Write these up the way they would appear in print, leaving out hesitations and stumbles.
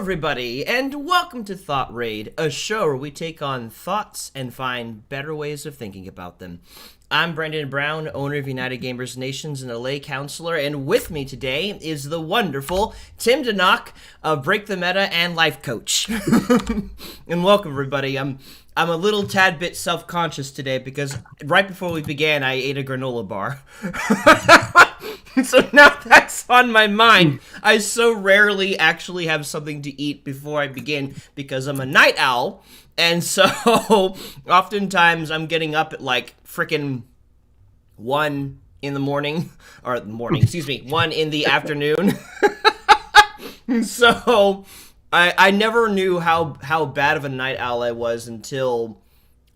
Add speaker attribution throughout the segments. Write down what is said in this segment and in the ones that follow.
Speaker 1: everybody, and welcome to Thought Raid, a show where we take on thoughts and find better ways of thinking about them. I'm Brandon Brown, owner of United Gamers Nations and a lay counselor, and with me today is the wonderful Tim Denock of Break the Meta and Life Coach. And welcome, everybody. I'm a little tad bit self-conscious today because right before we began, I ate a granola bar. So now that's on my mind. I so rarely actually have something to eat before I begin because I'm a night owl. And so oftentimes I'm getting up at like frickin' 1 in the morning, or morning, excuse me, 1 in the afternoon. So I never knew how bad of a night owl I was until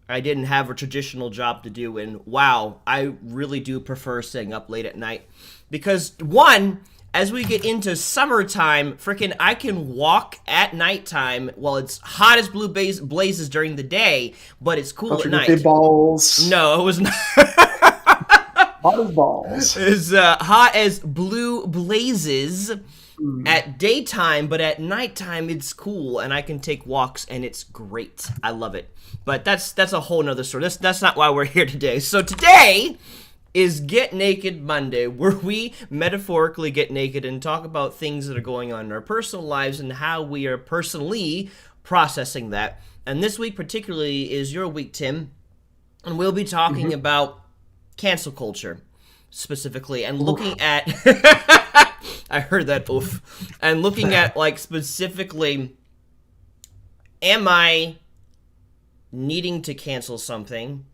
Speaker 1: I didn't have a traditional job to do. And wow, I really do prefer staying up late at night. Because one, as we get into summertime, frickin' I can walk at nighttime while it's hot as blue blazes during the day, but it's cool at night.
Speaker 2: Balls.
Speaker 1: No, it was not.
Speaker 2: Hot as balls.
Speaker 1: It's hot as blue blazes at daytime, but at nighttime it's cool, and I can take walks, and it's great. I love it. But that's a whole nother story. That's not why we're here today. So today is Get Naked Monday, where we metaphorically get naked and talk about things that are going on in our personal lives and how we are personally processing that. And this week particularly is your week, Tim, and we'll be talking about cancel culture specifically and looking at I heard that oof. And looking at like specifically, am I needing to cancel something?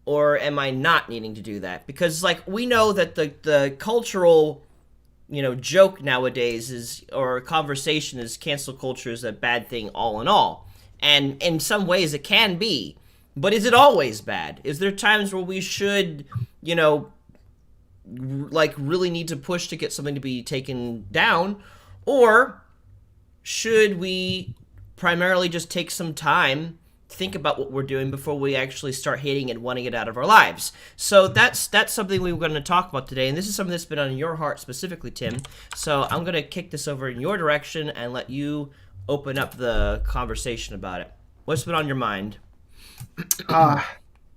Speaker 1: Or am I not needing to do that? Because, like, we know that the cultural, joke nowadays is, or conversation is cancel culture is a bad thing all in all. And in some ways it can be. But is it always bad? Is there times where we should, really need to push to get something to be taken down? Or should we primarily just take some time, think about what we're doing before we actually start hating and wanting it out of our lives? So that's something we're going to talk about today, and this is something that's been on your heart specifically, Tim. So I'm going to kick this over in your direction and let you open up the conversation about it. What's been on your mind?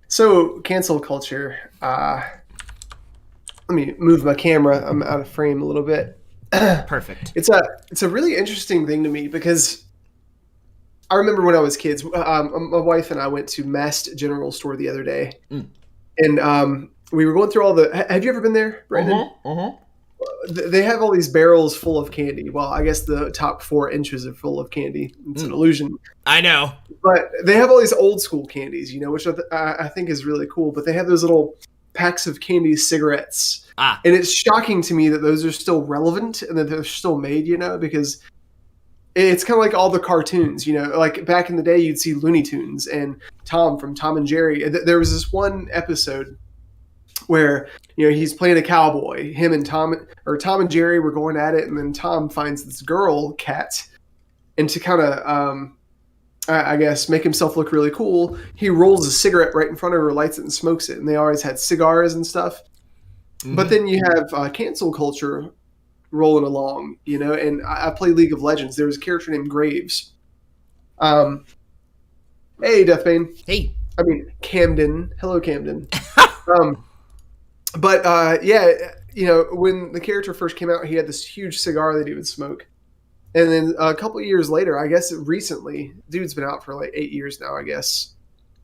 Speaker 2: So cancel culture. Let me move my camera. I'm out of frame a little bit.
Speaker 1: Perfect.
Speaker 2: It's a really interesting thing to me because I remember when I was kids, my wife and I went to Mast General Store the other day, and we were going through all the. Have you ever been there, Brandon? They have all these barrels full of candy. Well, I guess the top 4 inches are full of candy. It's an illusion.
Speaker 1: I know,
Speaker 2: but they have all these old school candies, which I think is really cool. But they have those little packs of candy cigarettes, and it's shocking to me that those are still relevant and that they're still made. Because it's kind of like all the cartoons, like back in the day, you'd see Looney Tunes and Tom from Tom and Jerry. There was this one episode where, he's playing a cowboy. Him and Tom and Jerry were going at it, and then Tom finds this girl cat, and to kind of, I guess, make himself look really cool, he rolls a cigarette right in front of her, lights it, and smokes it. And they always had cigars and stuff. But then you have cancel culture rolling along, and I play League of Legends. There was a character named Graves. Hey, Deathbane.
Speaker 1: Hey.
Speaker 2: I mean, Camden. Hello, Camden. When the character first came out, he had this huge cigar that he would smoke. And then a couple of years later, I guess recently, dude's been out for like 8 years now, I guess.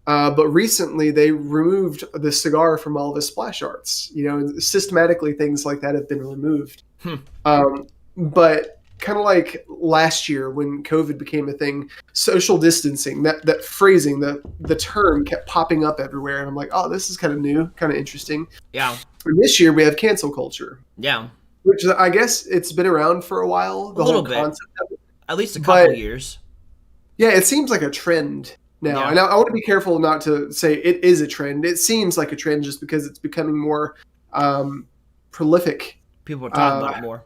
Speaker 2: But recently they removed the cigar from all of his splash arts. Systematically things like that have been removed. But kind of like last year when COVID became a thing, social distancing, that phrasing, the term kept popping up everywhere. And I'm like, oh, this is kind of new, kind of interesting.
Speaker 1: Yeah.
Speaker 2: And this year we have cancel culture.
Speaker 1: Yeah.
Speaker 2: Which I guess it's been around for a while. The whole concept of it.
Speaker 1: At least a couple years.
Speaker 2: Yeah, it seems like a trend now. Yeah. And I want to be careful not to say it is a trend. It seems like a trend just because it's becoming more prolific.
Speaker 1: People are talking about it more.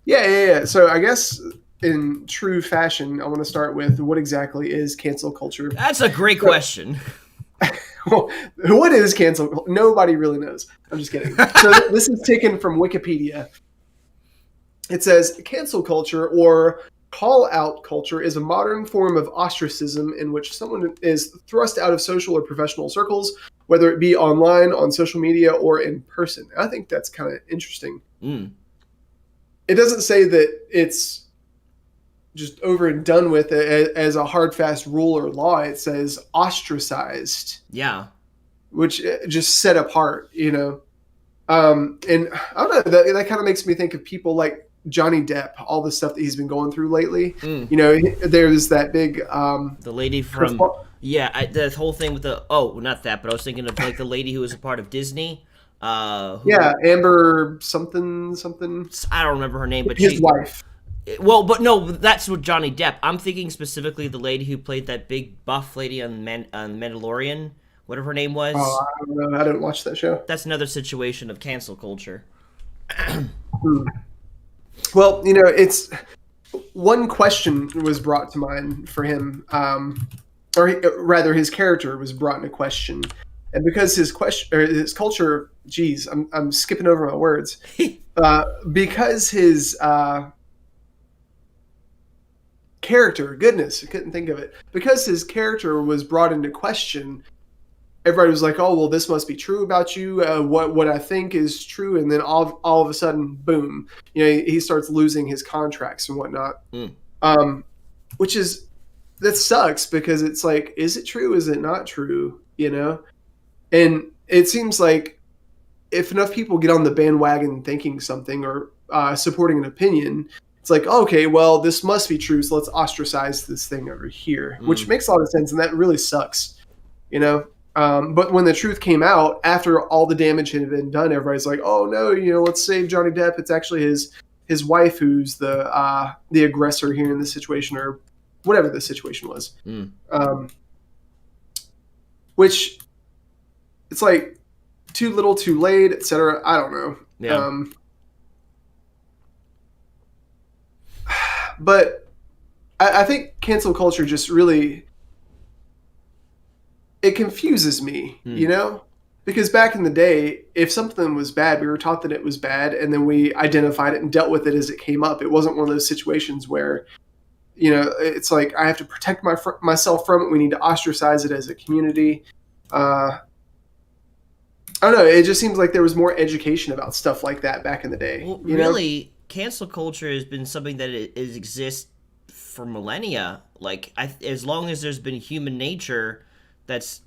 Speaker 2: Yeah. So I guess in true fashion, I want to start with what exactly is cancel culture.
Speaker 1: That's a great question.
Speaker 2: Well, what is cancel culture? Nobody really knows. I'm just kidding. So this is taken from Wikipedia. It says cancel culture, or Call-out culture is a modern form of ostracism in which someone is thrust out of social or professional circles, whether it be online, on social media, or in person. I think that's kind of interesting. It doesn't say that it's just over and done with as a hard, fast rule or law. It says ostracized.
Speaker 1: Yeah.
Speaker 2: Which just set apart, you know. And I don't know, that kind of makes me think of people like Johnny Depp, all the stuff that he's been going through lately. You know, there's that big
Speaker 1: the lady from the whole thing with the not that, but I was thinking of like the lady who was a part of Disney.
Speaker 2: Amber something.
Speaker 1: I don't remember her name, but
Speaker 2: his wife.
Speaker 1: Well, but no, that's with Johnny Depp. I'm thinking specifically the lady who played that big buff lady on Mandalorian. Whatever her name was.
Speaker 2: Oh, I don't know. I didn't watch that show.
Speaker 1: That's another situation of cancel culture.
Speaker 2: Well, you know, it's one question was brought to mind for him, or rather, his character was brought into question, and because his culture, geez, I'm skipping over my words, because his character, goodness, I couldn't think of it, because his character was brought into question. Everybody was like, "Oh, well, this must be true about you. What I think is true," and then all of a sudden, boom! You know, he starts losing his contracts and whatnot. Which that sucks because it's like, is it true? Is it not true? You know, and it seems like if enough people get on the bandwagon thinking something or supporting an opinion, it's like, okay, well, this must be true, so let's ostracize this thing over here, which makes a lot of sense, and that really sucks. You know. But when the truth came out, after all the damage had been done, everybody's like, "Oh no, you know, let's save Johnny Depp. It's actually his wife who's the aggressor here in this situation, or whatever the situation was." Which it's like too little, too late, etc. I don't know.
Speaker 1: Yeah.
Speaker 2: But I think cancel culture just really. It confuses me, you know, because back in the day, if something was bad, we were taught that it was bad, and then we identified it and dealt with it as it came up. It wasn't one of those situations where, you know, it's like I have to protect myself from it. We need to ostracize it as a community. I don't know. It just seems like there was more education about stuff like that back in the day.
Speaker 1: Well, really, cancel culture has been something that exists for millennia. Like, as long as there's been human nature that's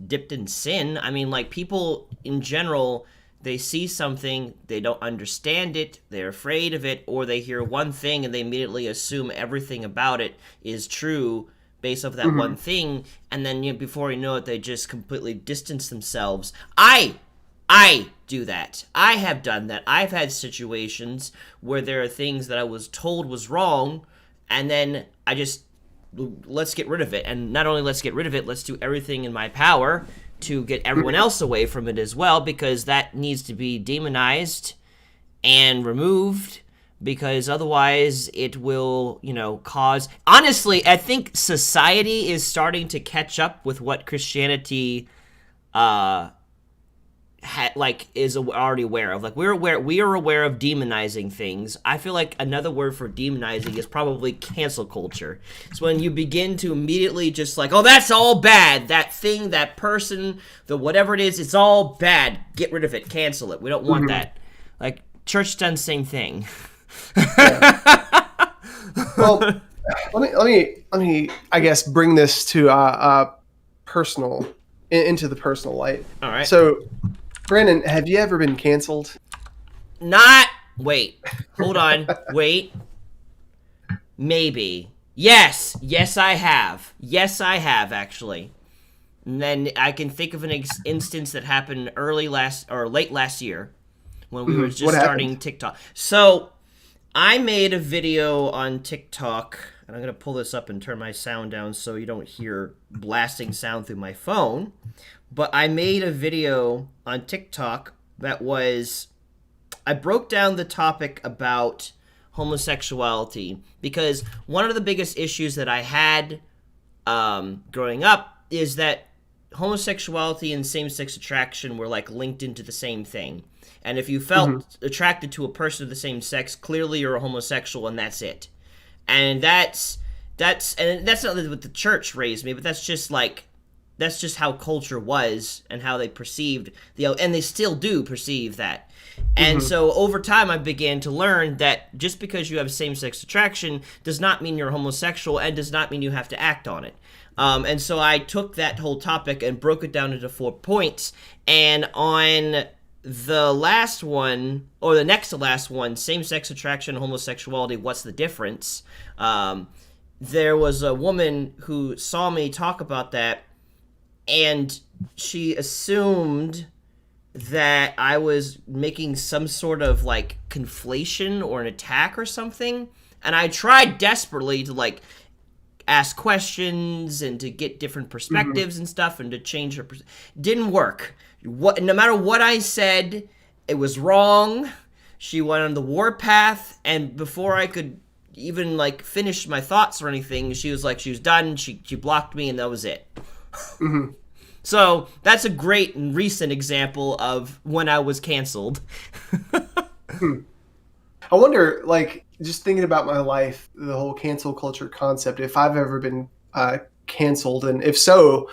Speaker 1: dipped in sin. I mean, like, people in general, they see something, they don't understand it, they're afraid of it, or they hear one thing and they immediately assume everything about it is true based off that one thing, and then before you know it, they just completely distance themselves. I do that. I have done that. I've had situations where there are things that I was told was wrong, and then I just let's get rid of it. And not only let's get rid of it, let's do everything in my power to get everyone else away from it as well, because that needs to be demonized and removed, because otherwise it will, you know, cause... Honestly, I think society is starting to catch up with what Christianity is already aware of. Like, we are aware of demonizing things. I feel like another word for demonizing is probably cancel culture. It's when you begin to immediately just like, oh, that's all bad. That thing, that person, the whatever it is, it's all bad. Get rid of it. Cancel it. We don't want that. Like, church done the same thing.
Speaker 2: Well, let me I guess bring this to personal into the personal light.
Speaker 1: All right.
Speaker 2: So, Brandon, have you ever been canceled?
Speaker 1: Wait. Hold on. Wait. Maybe. Yes, I have. Yes, I have, actually. And then I can think of an instance that happened late last year when we were just starting TikTok. So, I made a video on TikTok, and I'm going to pull this up and turn my sound down so you don't hear blasting sound through my phone. But I made a video on TikTok that was... I broke down the topic about homosexuality, because one of the biggest issues that I had growing up is that homosexuality and same-sex attraction were like linked into the same thing. And if you felt attracted to a person of the same sex, clearly you're a homosexual and that's it. And that's not what the church raised me, but that's just how culture was and how they perceived and they still do perceive that. And so over time, I began to learn that just because you have same-sex attraction does not mean you're homosexual and does not mean you have to act on it. And so I took that whole topic and broke it down into 4 points. And on the last one, or the next to last one, same-sex attraction, homosexuality, what's the difference? There was a woman who saw me talk about that, and she assumed that I was making some sort of like conflation or an attack or something. And I tried desperately to ask questions and to get different perspectives and stuff and to change her. Didn't work. No matter what I said, it was wrong. She went on the warpath, and before I could even finish my thoughts or anything, she was done. She blocked me, and that was it. So that's a great and recent example of when I was canceled.
Speaker 2: I wonder, just thinking about my life, the whole cancel culture concept, if I've ever been canceled, and if so,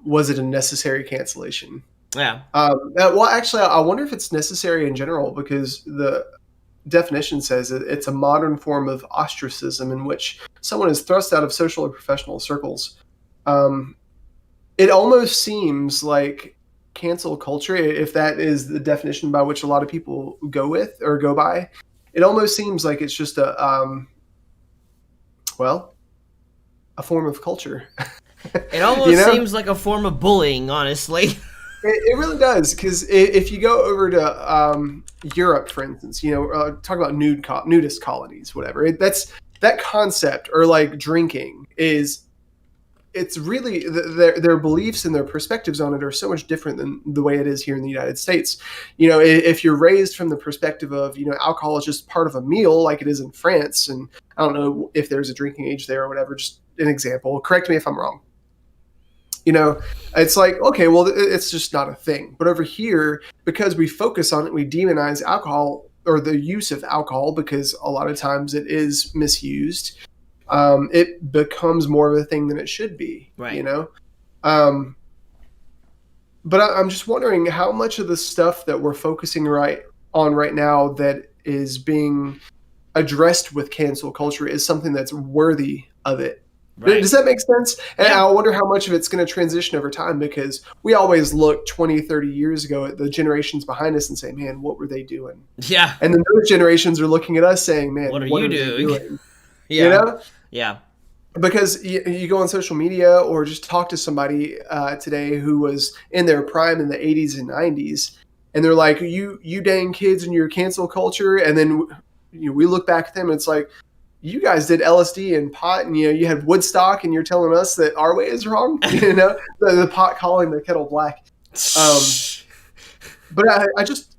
Speaker 2: was it a necessary cancellation?
Speaker 1: Yeah.
Speaker 2: Well, actually, I wonder if it's necessary in general, because the definition says it's a modern form of ostracism in which someone is thrust out of social or professional circles. It almost seems like cancel culture, if that is the definition by which a lot of people go by, it almost seems like it's just a form of culture.
Speaker 1: It almost seems like a form of bullying, honestly.
Speaker 2: It really does, because if you go over to Europe, for instance, talk about nudist colonies, whatever. That concept, or drinking, it's really their beliefs and their perspectives on it are so much different than the way it is here in the United States. If you're raised from the perspective of, alcohol is just part of a meal, like it is in France, and I don't know if there's a drinking age there or whatever, just an example. Correct me if I'm wrong. It's okay, well, it's just not a thing. But over here, because we focus on it, we demonize alcohol, or the use of alcohol, because a lot of times it is misused. It becomes more of a thing than it should be,
Speaker 1: right.
Speaker 2: But I'm just wondering how much of the stuff that we're focusing on right now that is being addressed with cancel culture is something that's worthy of it. Right. Does that make sense? And yeah. I wonder how much of it's going to transition over time, because we always look 20, 30 years ago at the generations behind us and say, man, what were they doing?
Speaker 1: Yeah.
Speaker 2: And then those generations are looking at us saying, man,
Speaker 1: what are you doing?
Speaker 2: Yeah.
Speaker 1: Yeah.
Speaker 2: Because you go on social media or just talk to somebody today who was in their prime in the 80s and 90s, and they're like, you dang kids and your cancel culture. And then we look back at them and it's like, you guys did LSD and pot, and you had Woodstock, and you're telling us that our way is wrong. The pot calling the kettle black. But I just,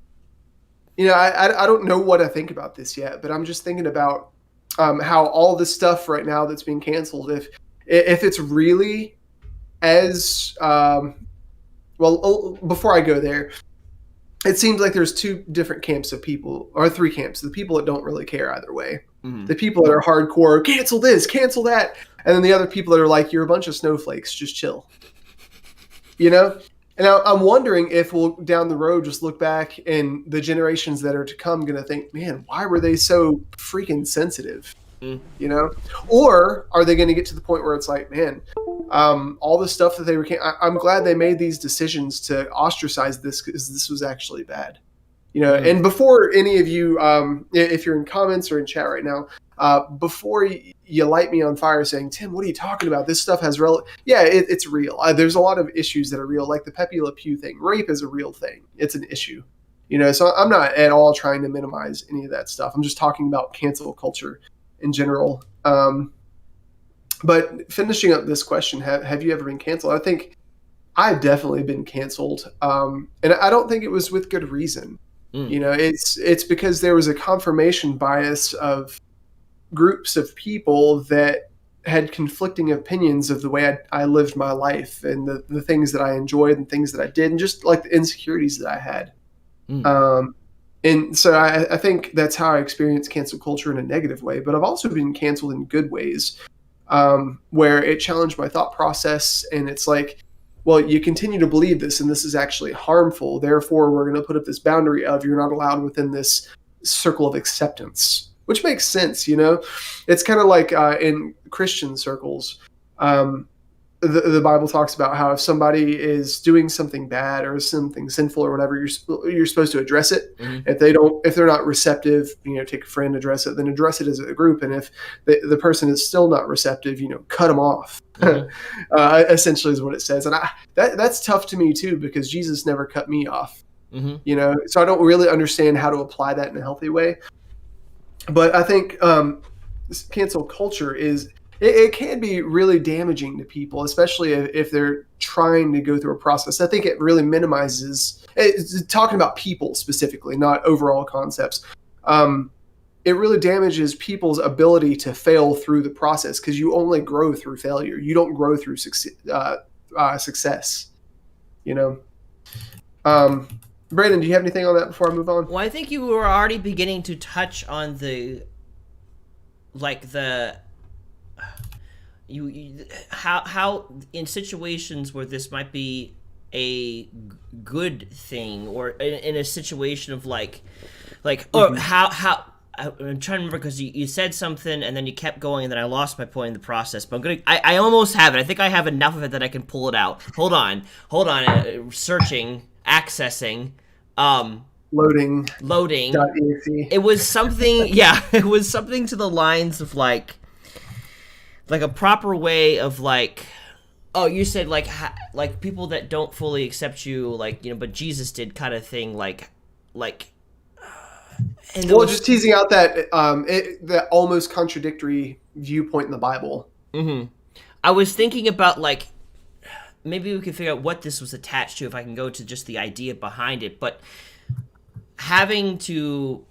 Speaker 2: I don't know what I think about this yet, but I'm just thinking about how all this stuff right now that's being canceled, if it's really as before I go there, it seems like there's 2 different camps of people, or 3 camps. The people that don't really care either way. Mm-hmm. The people that are hardcore, cancel this, cancel that. And then the other people that are like, you're a bunch of snowflakes, just chill. And I'm wondering if we'll down the road just look back, and the generations that are to come going to think, man, why were they so freaking sensitive? Or are they going to get to the point where it's like, man, all the stuff that they were, I'm glad they made these decisions to ostracize this, because this was actually bad. And before any of you, if you're in comments or in chat right now, before you light me on fire saying, Tim, what are you talking about? This stuff has it's real. There's a lot of issues that are real, like the Pepe Le Pew thing. Rape is a real thing. It's an issue. So I'm not at all trying to minimize any of that stuff. I'm just talking about cancel culture in general. But finishing up this question, have you ever been canceled? I think I've definitely been canceled. And I don't think it was with good reason. It's because there was a confirmation bias of groups of people that had conflicting opinions of the way I lived my life, and the things that I enjoyed and things that I did, and just like the insecurities that I had. And And so I think that's how I experience cancel culture in a negative way. But I've also been canceled in good ways, where it challenged my thought process. And it's like, well, you continue to believe this, and this is actually harmful. Therefore, we're going to put up this boundary of you're not allowed within this circle of acceptance, which makes sense. It's kind of like in Christian circles. The Bible talks about how if somebody is doing something bad or something sinful or whatever, you're supposed to address it.
Speaker 1: Mm-hmm.
Speaker 2: If they're not receptive, take a friend, address it, then address it as a group. And if the person is still not receptive, cut them off. Mm-hmm. Essentially is what it says. And that's tough to me too, because Jesus never cut me off. Mm-hmm. So I don't really understand how to apply that in a healthy way. But I think cancel culture it can be really damaging to people, especially if they're trying to go through a process. I think it really minimizes, talking about people specifically, not overall concepts. It really damages people's ability to fail through the process, because you only grow through failure. You don't grow through success. Brandon, do you have anything on that before I move on?
Speaker 1: Well, I think you were already beginning to touch on how in situations where this might be a good thing, or in a situation of how I'm trying to remember, because you said something and then you kept going and then I lost my point in the process, but I almost have it. I think I have enough of it that I can pull it out. Hold on, searching, accessing,
Speaker 2: loading.
Speaker 1: It was something, it was something to the lines of like a proper way of you said like people that don't fully accept you, but Jesus did, kind of thing, and
Speaker 2: just teasing out that almost contradictory viewpoint in the Bible.
Speaker 1: Mm-hmm. I was thinking about maybe we could figure out what this was attached to, if I can go to just the idea behind it, but having to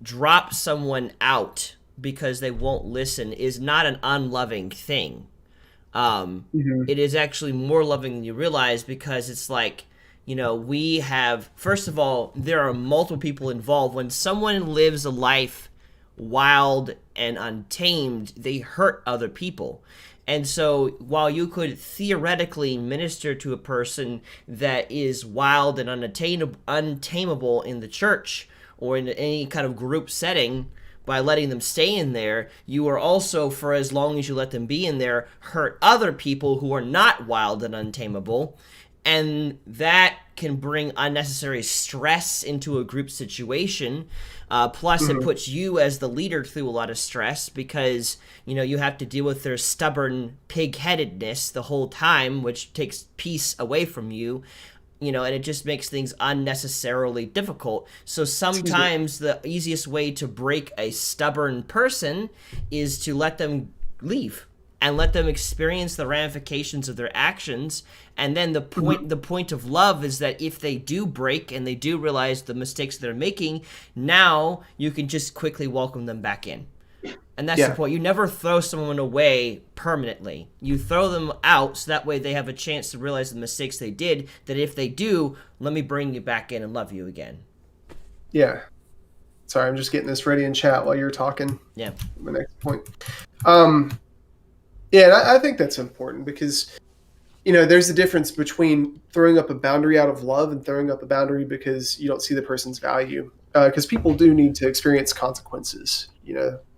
Speaker 1: drop someone out because they won't listen is not an unloving thing. It is actually more loving than you realize, because it's we have, first of all, there are multiple people involved. When someone lives a life wild and untamed, they hurt other people. And so while you could theoretically minister to a person that is wild and untamable in the church or in any kind of group setting, by letting them stay in there, you are also, for as long as you let them be in there, hurt other people who are not wild and untamable. And that can bring unnecessary stress into a group situation. Plus, it puts you as the leader through a lot of stress, because, you have to deal with their stubborn pig-headedness the whole time, which takes peace away from you. And it just makes things unnecessarily difficult. So sometimes the easiest way to break a stubborn person is to let them leave and let them experience the ramifications of their actions. And then the point of love is that if they do break and they do realize the mistakes they're making, now you can just quickly welcome them back in. And that's the point. You never throw someone away permanently. You throw them out so that way they have a chance to realize the mistakes they did, that if they do, let me bring you back in and love you again.
Speaker 2: Yeah. Sorry, I'm just getting this ready in chat while you're talking.
Speaker 1: Yeah.
Speaker 2: My next point. I think that's important, because, there's a difference between throwing up a boundary out of love and throwing up a boundary because you don't see the person's value. Because people do need to experience consequences,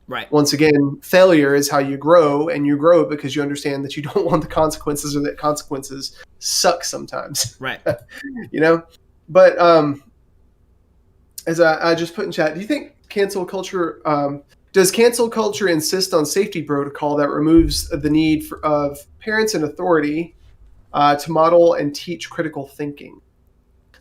Speaker 1: Right.
Speaker 2: Once again, failure is how you grow, and you grow because you understand that you don't want the consequences, or that consequences suck sometimes.
Speaker 1: Right.
Speaker 2: But as I just put in chat, do you think cancel culture, does cancel culture insist on safety protocol that removes the need of parents and authority to model and teach critical thinking?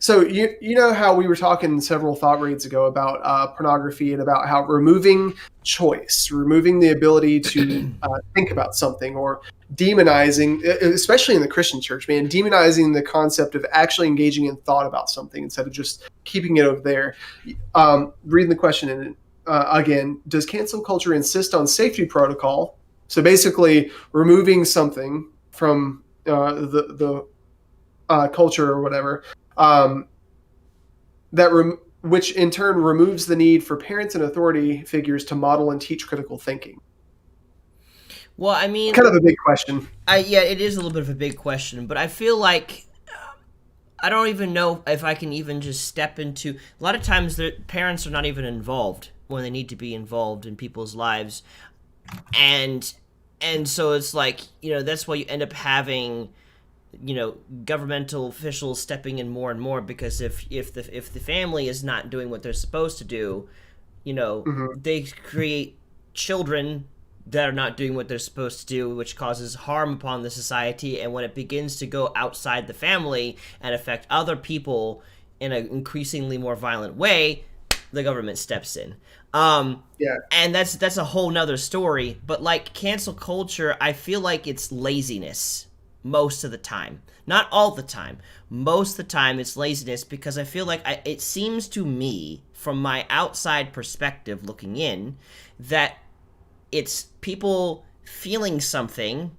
Speaker 2: So you know how we were talking several thought reads ago about pornography, and about how removing choice, removing the ability to think about something, or demonizing, especially in the Christian church, demonizing the concept of actually engaging in thought about something instead of just keeping it over there. Reading the question again, does cancel culture insist on safety protocol? So basically removing something from the culture or whatever, which in turn removes the need for parents and authority figures to model and teach critical thinking.
Speaker 1: Well, I mean,
Speaker 2: kind of a big question.
Speaker 1: Yeah, it is a little bit of a big question, but I feel like I don't even know if I can even just step into. A lot of times, the parents are not even involved when they need to be involved in people's lives, and so it's like, that's why you end up having, governmental officials stepping in more and more, because if the family is not doing what they're supposed to do, they create children that are not doing what they're supposed to do, which causes harm upon the society. And when it begins to go outside the family and affect other people in an increasingly more violent way, the government steps in. And that's a whole nother story. But like cancel culture, I feel like it's laziness most of the time. Not all the time. Most of the time it's laziness, because I feel like it seems to me, from my outside perspective looking in, that it's people feeling something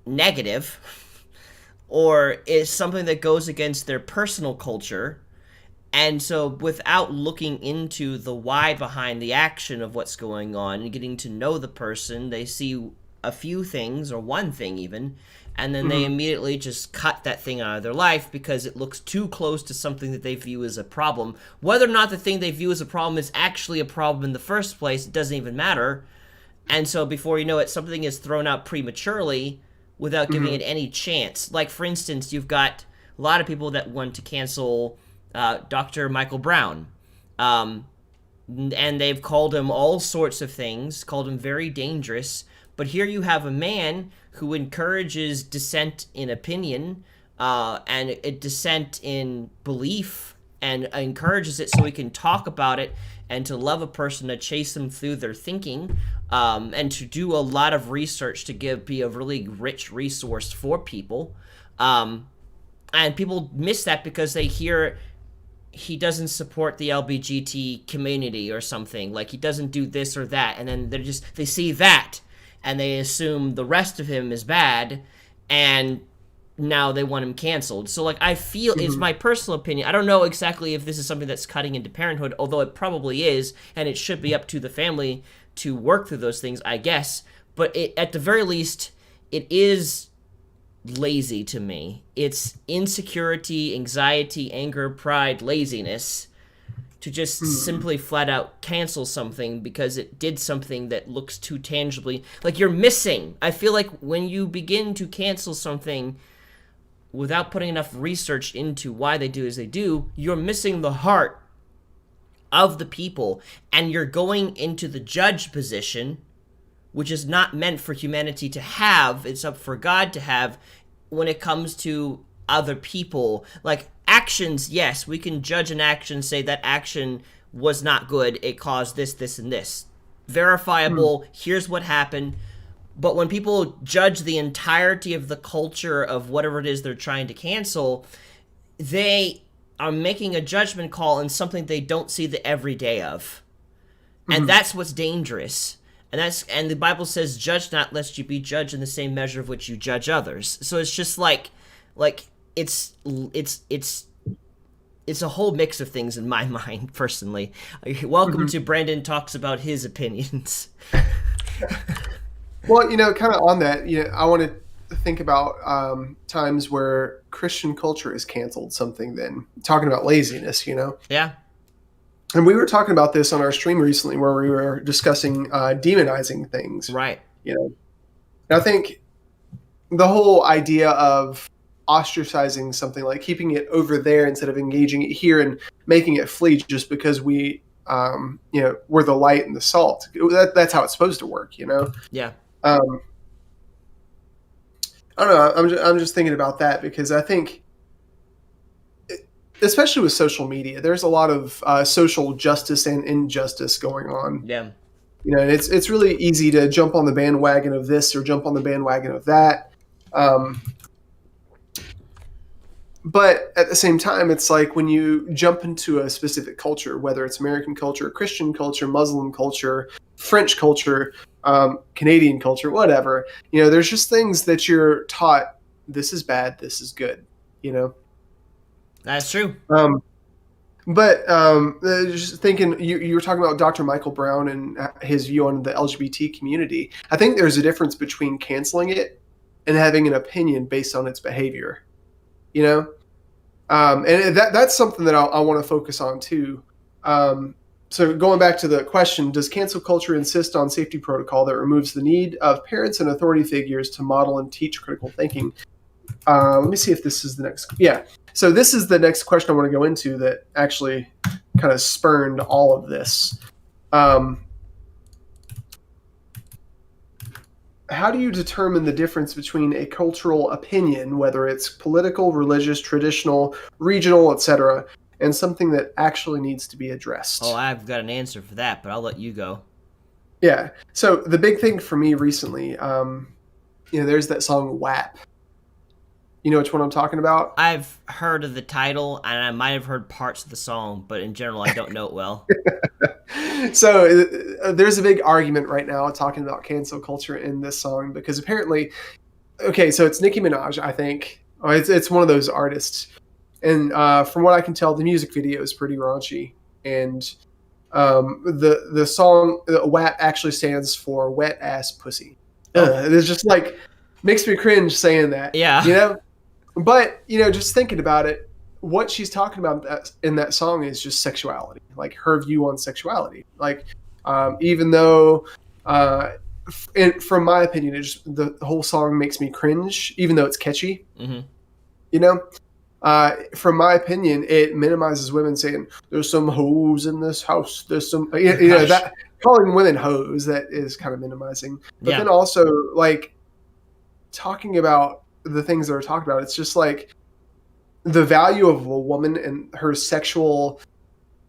Speaker 1: negative or is something that goes against their personal culture. And so without looking into the why behind the action of what's going on and getting to know the person, they see a few things or one thing even, and then they immediately just cut that thing out of their life because it looks too close to something that they view as a problem. Whether or not the thing they view as a problem is actually a problem in the first place, it doesn't even matter. And so before you know it, something is thrown out prematurely without giving it any chance. Like, for instance, you've got a lot of people that want to cancel Dr. Michael Brown. And they've called him all sorts of things, called him very dangerous. But here you have a man who encourages dissent in opinion and dissent in belief, and encourages it so we can talk about it and to love a person, to chase them through their thinking, and to do a lot of research to be a really rich resource for people. And people miss that because they hear he doesn't support the LGBT community or something, like he doesn't do this or that, and then they see that and they assume the rest of him is bad, and now they want him canceled. So like, I feel, it's my personal opinion, I don't know exactly if this is something that's cutting into parenthood, although it probably is, and it should be up to the family to work through those things, I guess. But at the very least, it is lazy to me. It's insecurity, anxiety, anger, pride, laziness to just simply flat out cancel something because it did something that looks too tangibly like you're missing. I feel like when you begin to cancel something without putting enough research into why they do as they do, you're missing the heart of the people, and you're going into the judge position, which is not meant for humanity to have. It's up for God to have when it comes to other people. Like actions, yes, we can judge an action, say that action was not good, it caused this, this, and this. Verifiable, here's what happened. But when people judge the entirety of the culture of whatever it is they're trying to cancel, they are making a judgment call on something they don't see the everyday of. And that's what's dangerous. And the Bible says, judge not lest you be judged in the same measure of which you judge others. So it's just like it's a whole mix of things in my mind, personally. Welcome to Brandon Talks About His Opinions.
Speaker 2: Well, kind of on that, I want to think about times where Christian culture has canceled something, then talking about laziness,
Speaker 1: Yeah.
Speaker 2: And we were talking about this on our stream recently where we were discussing demonizing things.
Speaker 1: Right.
Speaker 2: And I think the whole idea of ostracizing something, like keeping it over there instead of engaging it here and making it flee just because we're the light and the salt. That's how it's supposed to work,
Speaker 1: Yeah.
Speaker 2: I don't know. I'm just thinking about that because I think, especially with social media, there's a lot of social justice and injustice going on.
Speaker 1: Yeah.
Speaker 2: And it's really easy to jump on the bandwagon of this or jump on the bandwagon of that. But at the same time, it's like when you jump into a specific culture, whether it's American culture, Christian culture, Muslim culture, French culture, Canadian culture, whatever, there's just things that you're taught, this is bad, this is good,
Speaker 1: That's true.
Speaker 2: But just thinking, you were talking about Dr. Michael Brown and his view on the LGBT community. I think there's a difference between canceling it and having an opinion based on its behavior. You know, and that's something that I want to focus on too. So going back to the question, does cancel culture insist on safety protocol that removes the need of parents and authority figures to model and teach critical thinking? Let me see if this is the next. Yeah. So this is the next question I want to go into that actually kind of spurned all of this. How do you determine the difference between a cultural opinion, whether it's political, religious, traditional, regional, etc., and something that actually needs to be addressed?
Speaker 1: Oh, I've got an answer for that, but I'll let you go.
Speaker 2: Yeah. So the big thing for me recently, there's that song WAP. You know which one I'm talking about?
Speaker 1: I've heard of the title, and I might have heard parts of the song, but in general, I don't know it well.
Speaker 2: So there's a big argument right now talking about cancel culture in this song because apparently, okay, so it's Nicki Minaj, I think. It's one of those artists. And from what I can tell, the music video is pretty raunchy. And the song WAP actually stands for wet ass pussy. It's just like makes me cringe saying that.
Speaker 1: Yeah.
Speaker 2: You know? But, just thinking about it, what she's talking about in that song is just sexuality, like her view on sexuality. Like, even though, from my opinion, the whole song makes me cringe, even though it's catchy.
Speaker 1: Mm-hmm.
Speaker 2: From my opinion, it minimizes women saying, there's some hoes in this house. There's some, that calling women hoes, that is kind of minimizing. But then also, like, talking about the things that are talked about, it's just like the value of a woman and her sexual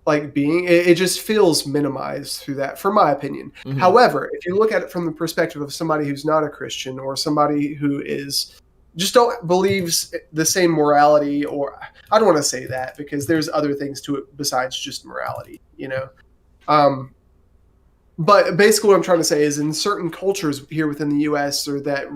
Speaker 2: like being, it just feels minimized through that, for my opinion. Mm-hmm. However, if you look at it from the perspective of somebody who's not a Christian or somebody who is just believes the same morality, or I don't want to say that because there's other things to it besides just morality, but basically what I'm trying to say is in certain cultures here within the US or that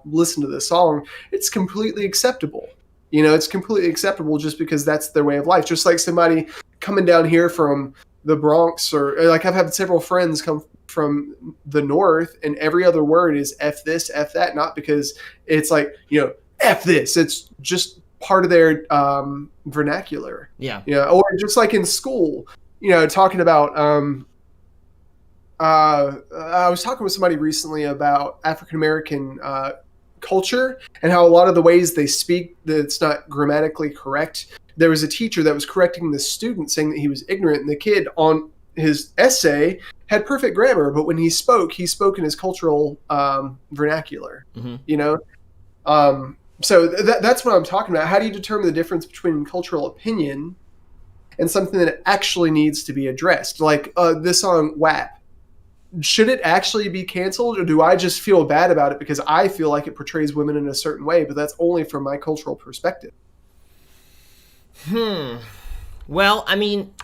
Speaker 2: listen to the song, it's completely acceptable. It's completely acceptable just because that's their way of life. Just like somebody coming down here from the Bronx, or like I've had several friends come from the North, and every other word is F this, F that, not because it's like, F this. It's just part of their vernacular.
Speaker 1: Yeah.
Speaker 2: Or just like in school, talking about I was talking with somebody recently about African American culture and how a lot of the ways they speak, that it's not grammatically correct. There was a teacher that was correcting the student saying that he was ignorant, and the kid on his essay had perfect grammar, but when he spoke in his cultural vernacular. Mm-hmm. So that's what I'm talking about. How do you determine the difference between cultural opinion and something that actually needs to be addressed? Like this song WAP. Should it actually be canceled, or do I just feel bad about it because I feel like it portrays women in a certain way, but that's only from my cultural perspective?
Speaker 1: Well, I mean,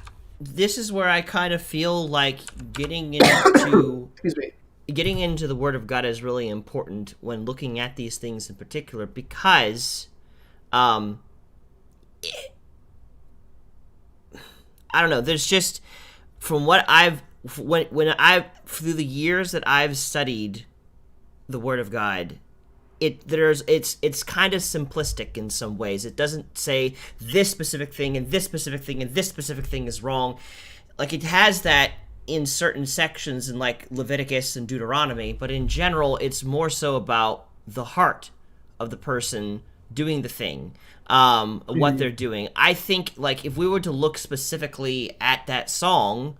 Speaker 1: this is where I kind of feel like getting into getting into the Word of God is really important when looking at these things in particular, because I don't know, there's just, from what I've through the years that I've studied the Word of God, it's kind of simplistic in some ways. It doesn't say this specific thing and this specific thing and this specific thing is wrong. Like, it has that in certain sections in like Leviticus and Deuteronomy, but in general, it's more so about the heart of the person doing the thing, what they're doing. I think, like, if we were to look specifically at that song,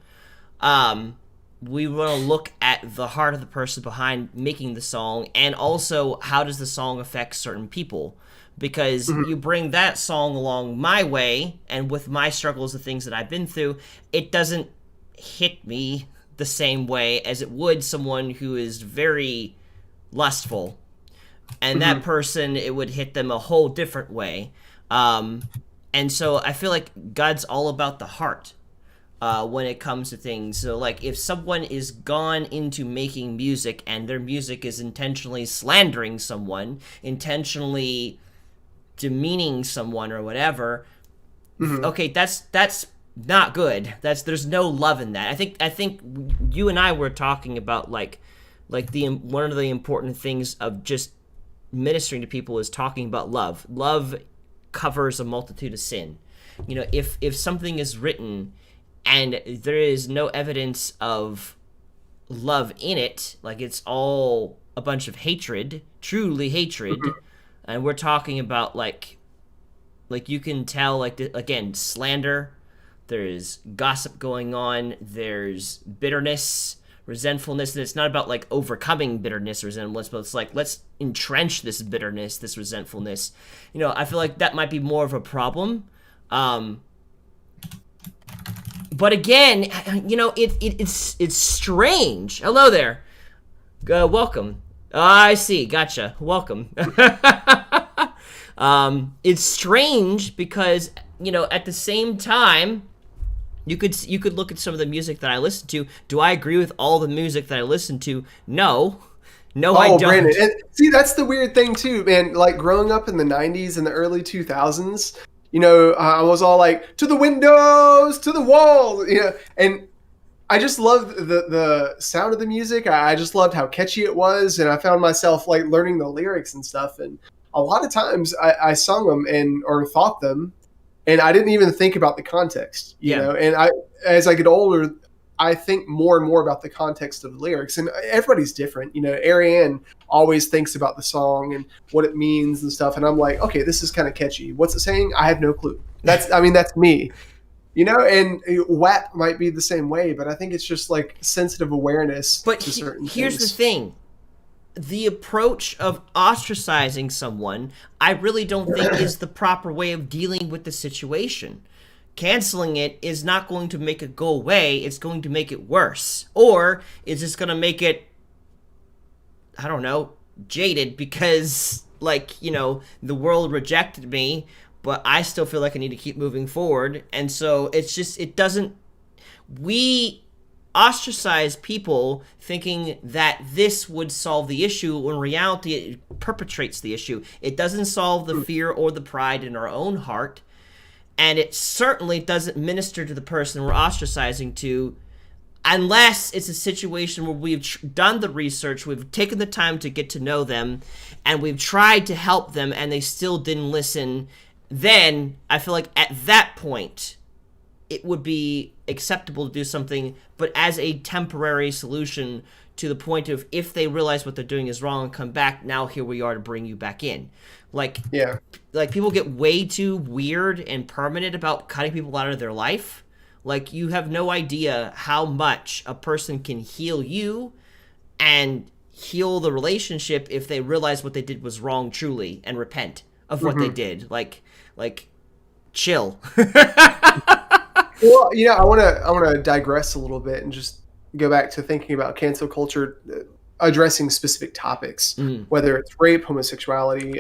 Speaker 1: we want to look at the heart of the person behind making the song, and also how does the song affect certain people, because you bring that song along my way, and with my struggles, the things that I've been through, it doesn't hit me the same way as it would someone who is very lustful, and that person, it would hit them a whole different way. And so I feel like God's all about the heart when it comes to things. So, like, if someone is gone into making music and their music is intentionally slandering someone, intentionally demeaning someone or whatever, okay, that's not good. There's no love in that. I think you and I were talking about like the one of the important things of just ministering to people is talking about love. Love covers a multitude of sin. You know, if something is written and there is no evidence of love in it, like it's all a bunch of hatred, truly hatred, and we're talking about like you can tell, like, again, slander, there's gossip going on, there's bitterness, resentfulness, and it's not about like overcoming bitterness or resentfulness, but it's like, let's entrench this bitterness, this resentfulness. You know, I feel like that might be more of a problem. But again, you know, it's strange. Hello there. Welcome. I see. Gotcha. Welcome. It's strange because, you know, at the same time, you could look at some of the music that I listen to. Do I agree with all the music that I listen to? No. No, I don't.
Speaker 2: Brandon. And see, that's the weird thing too, man. Like growing up in the 90s and the early 2000s, you know, I was all like, to the windows, to the walls, you know, and I just loved the sound of the music. I just loved how catchy it was, and I found myself like learning the lyrics and stuff. And a lot of times I sung them or thought them, and I didn't even think about the context, you know. And as I get older, I think more and more about the context of the lyrics, and everybody's different. You know, Ariane always thinks about the song and what it means and stuff. And I'm like, okay, this is kind of catchy. What's it saying? I have no clue. That's me, you know, and WAP might be the same way, but I think it's just like sensitive awareness to certain things.
Speaker 1: Here's the thing. The approach of ostracizing someone, I really don't think is the proper way of dealing with the situation. Canceling it is not going to make it go away. It's going to make it worse. Or is this going to make it, I don't know, jaded because, like, you know, the world rejected me, but I still feel like I need to keep moving forward. And so it's just, we ostracize people thinking that this would solve the issue, when in reality it perpetrates the issue. It doesn't solve the fear or the pride in our own heart. And it certainly doesn't minister to the person we're ostracizing to, unless it's a situation where we've done the research, we've taken the time to get to know them, and we've tried to help them, and they still didn't listen. Then I feel like at that point, it would be acceptable to do something, but as a temporary solution to the point of, if they realize what they're doing is wrong and come back, now here we are to bring you back in. Like people get way too weird and permanent about cutting people out of their life. Like, you have no idea how much a person can heal you and heal the relationship if they realize what they did was wrong truly and repent of what they did. Like chill.
Speaker 2: Well, you know, I want to digress a little bit and just go back to thinking about cancel culture addressing specific topics, whether it's rape, homosexuality,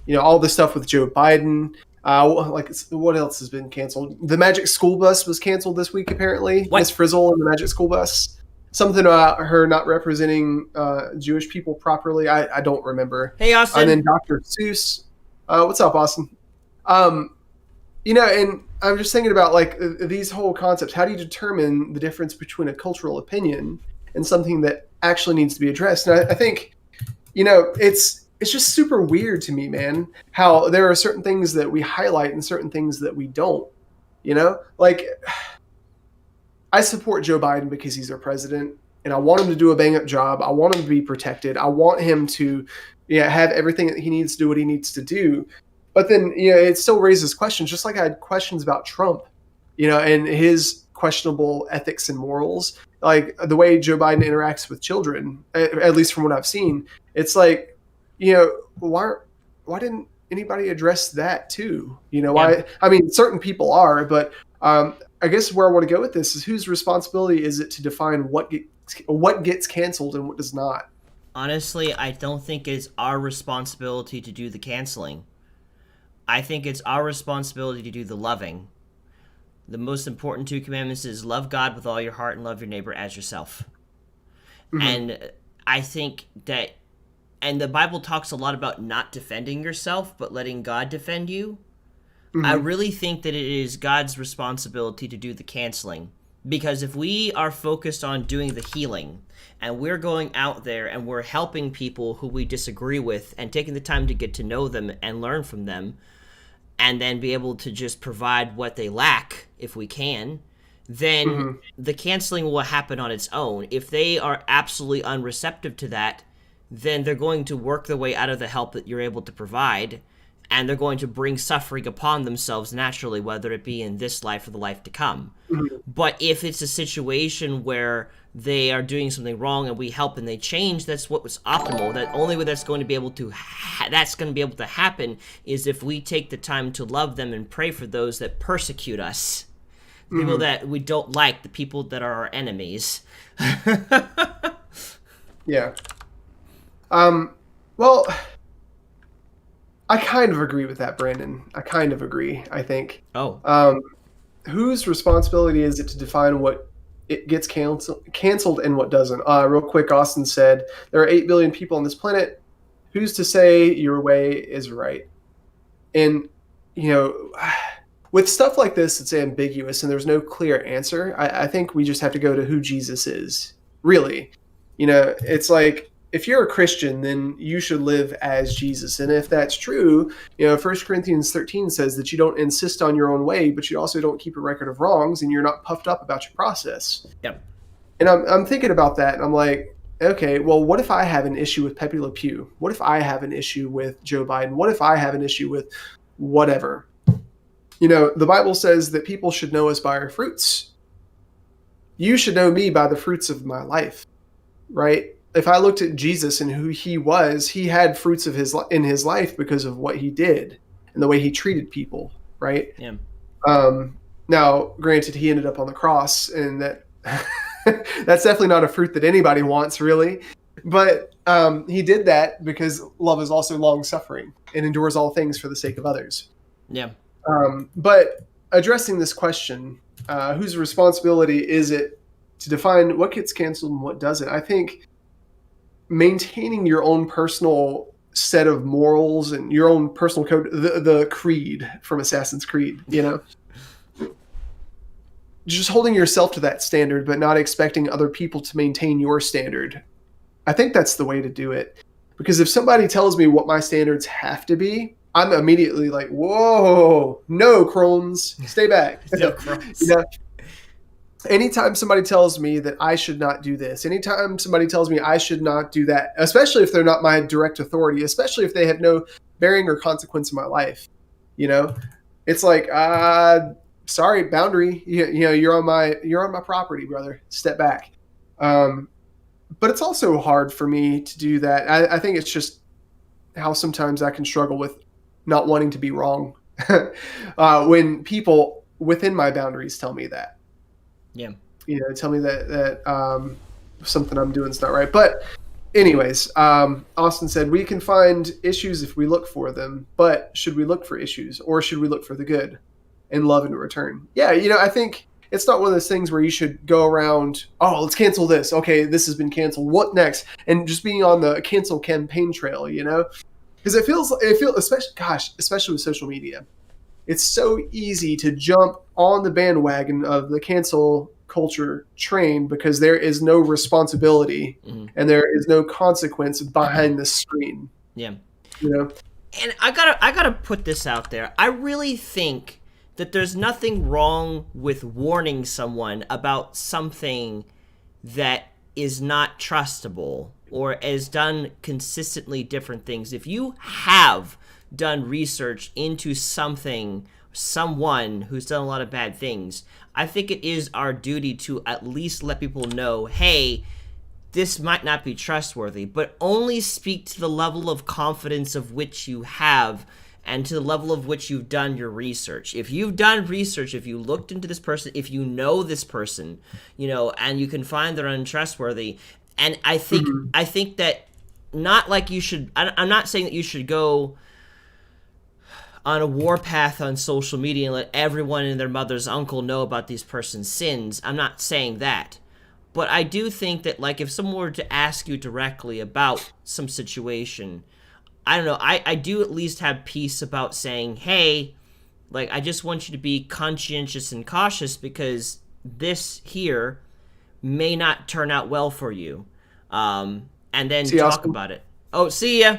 Speaker 2: you know, all the stuff with Joe Biden. What else has been canceled? The Magic School Bus was canceled this week, apparently. Miss Frizzle and the Magic School Bus. Something about her not representing Jewish people properly. I don't remember.
Speaker 1: Hey, Austin.
Speaker 2: And then Dr. Seuss. What's up, Austin? You know, and I'm just thinking about like these whole concepts. How do you determine the difference between a cultural opinion and something that actually needs to be addressed? And I think, you know, it's just super weird to me, man, how there are certain things that we highlight and certain things that we don't, you know? Like, I support Joe Biden because he's our president, and I want him to do a bang-up job. I want him to be protected. I want him to have everything that he needs to do what he needs to do. But then, you know, it still raises questions, just like I had questions about Trump, you know, and his questionable ethics and morals. Like, the way Joe Biden interacts with children, at least from what I've seen, it's like, you know, why didn't anybody address that too? You know, why? I mean, certain people are, but I guess where I want to go with this is, whose responsibility is it to define what gets canceled and what does not?
Speaker 1: Honestly, I don't think it's our responsibility to do the canceling. I think it's our responsibility to do the loving. The most important 2 commandments is love God with all your heart and love your neighbor as yourself. And I think that, and the Bible talks a lot about not defending yourself, but letting God defend you. I really think that it is God's responsibility to do the canceling. Because if we are focused on doing the healing and we're going out there and we're helping people who we disagree with and taking the time to get to know them and learn from them and then be able to just provide what they lack if we can, then the canceling will happen on its own. If they are absolutely unreceptive to that, then they're going to work their way out of the help that you're able to provide, and they're going to bring suffering upon themselves naturally, whether it be in this life or the life to come. But if it's a situation where they are doing something wrong and we help and they change, that's what was optimal. That only way that's going to be able to happen is if we take the time to love them and pray for those that persecute us, the people that we don't like, the people that are our enemies.
Speaker 2: Yeah. Well, I kind of agree with that, Brandon. I kind of agree, I think.
Speaker 1: Oh.
Speaker 2: Whose responsibility is it to define what it gets canceled and what doesn't? Real quick, Austin said, there are 8 billion people on this planet. Who's to say your way is right? And, with stuff like this, it's ambiguous and there's no clear answer. I think we just have to go to who Jesus is, really. It's like, if you're a Christian, then you should live as Jesus. And if that's true, 1 Corinthians 13 says that you don't insist on your own way, but you also don't keep a record of wrongs and you're not puffed up about your process.
Speaker 1: Yep.
Speaker 2: And I'm thinking about that and I'm like, okay, well, what if I have an issue with Pepe Le Pew? What if I have an issue with Joe Biden? What if I have an issue with whatever? The Bible says that people should know us by our fruits. You should know me by the fruits of my life, right? If I looked at Jesus and who he was, he had fruits of in his life because of what he did and the way he treated people, right?
Speaker 1: Yeah.
Speaker 2: Now, granted, he ended up on the cross, and that that's definitely not a fruit that anybody wants, really. But he did that because love is also long-suffering and endures all things for the sake of others.
Speaker 1: Yeah.
Speaker 2: But addressing this question, whose responsibility is it to define what gets canceled and what doesn't? I think maintaining your own personal set of morals and your own personal code, the creed from Assassin's Creed, just holding yourself to that standard, but not expecting other people to maintain your standard. I think that's the way to do it. Because if somebody tells me what my standards have to be, I'm immediately like, whoa, no, Crones, stay back.
Speaker 1: No, Crones.
Speaker 2: Anytime somebody tells me that I should not do this, anytime somebody tells me I should not do that, especially if they're not my direct authority, especially if they have no bearing or consequence in my life, it's like, sorry, boundary, you're on my property, brother. Step back. But it's also hard for me to do that. I think it's just how sometimes I can struggle with not wanting to be wrong when people within my boundaries tell me that.
Speaker 1: Yeah.
Speaker 2: Tell me that something I'm doing is not right. But anyways, Austin said, we can find issues if we look for them, but should we look for issues or should we look for the good and love in return? Yeah. I think it's not one of those things where you should go around, oh, let's cancel this. Okay, this has been canceled. What next? And just being on the cancel campaign trail, because it feels, especially with social media. It's so easy to jump on the bandwagon of the cancel culture train because there is no responsibility and there is no consequence behind the screen.
Speaker 1: Yeah. And I gotta put this out there. I really think that there's nothing wrong with warning someone about something that is not trustable or has done consistently different things. If you have done research into someone who's done a lot of bad things, I think it is our duty to at least let people know, hey, this might not be trustworthy, but only speak to the level of confidence of which you have and to the level of which you've done your research. If you've done research, if you looked into this person, if you know this person, and you can find they're untrustworthy, and I think that not like you should, I'm not saying that you should go on a warpath on social media and let everyone and their mother's uncle know about these person's sins. I'm not saying that. But I do think that, like, if someone were to ask you directly about some situation, I don't know, I do at least have peace about saying, hey, Like, I just want you to be conscientious and cautious because this here may not turn out well for you. And then
Speaker 2: See,
Speaker 1: talk
Speaker 2: Austin?
Speaker 1: about it. Oh, see ya.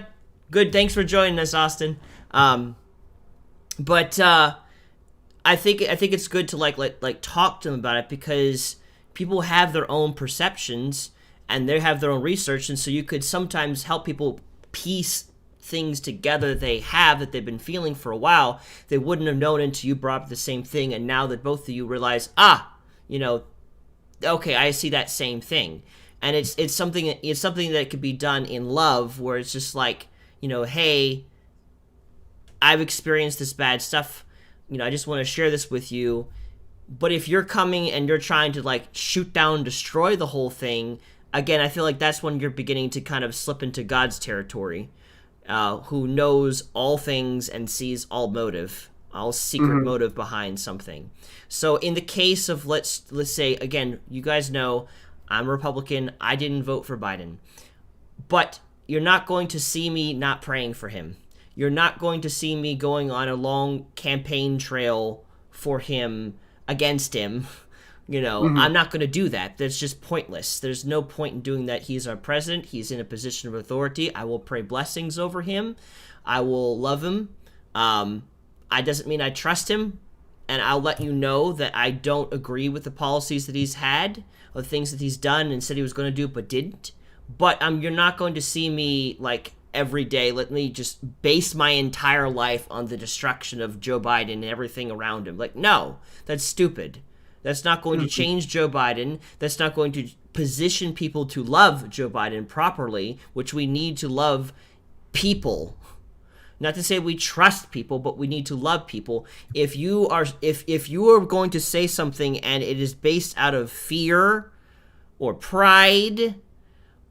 Speaker 1: Good. Thanks for joining us, Austin. But I think it's good to like talk to them about it because people have their own perceptions and they have their own research, and so you could sometimes help people piece things together that they've been feeling for a while. They wouldn't have known until you brought up the same thing, and now that both of you realize, okay, I see that same thing. And it's something that could be done in love, where it's just like, hey, I've experienced this bad stuff. I just want to share this with you. But if you're coming and you're trying to like shoot down and destroy the whole thing, again, I feel like that's when you're beginning to kind of slip into God's territory, who knows all things and sees all motive, all secret motive behind something. So in the case of let's say, again, you guys know I'm a Republican. I didn't vote for Biden. But you're not going to see me not praying for him. You're not going to see me going on a long campaign trail for him, against him. I'm not going to do that. That's just pointless. There's no point in doing that. He's our president. He's in a position of authority. I will pray blessings over him. I will love him. I doesn't mean I trust him. And I'll let you know that I don't agree with the policies that he's had or the things that he's done and said he was going to do but didn't. But you're not going to see me like every day. Let me just base my entire life on the destruction of Joe Biden and everything around him. Like, no, that's stupid. That's not going to change Joe Biden. That's not going to position people to love Joe Biden properly, which we need to love people. Not to say we trust people, but we need to love people. If you are going to say something and it is based out of fear or pride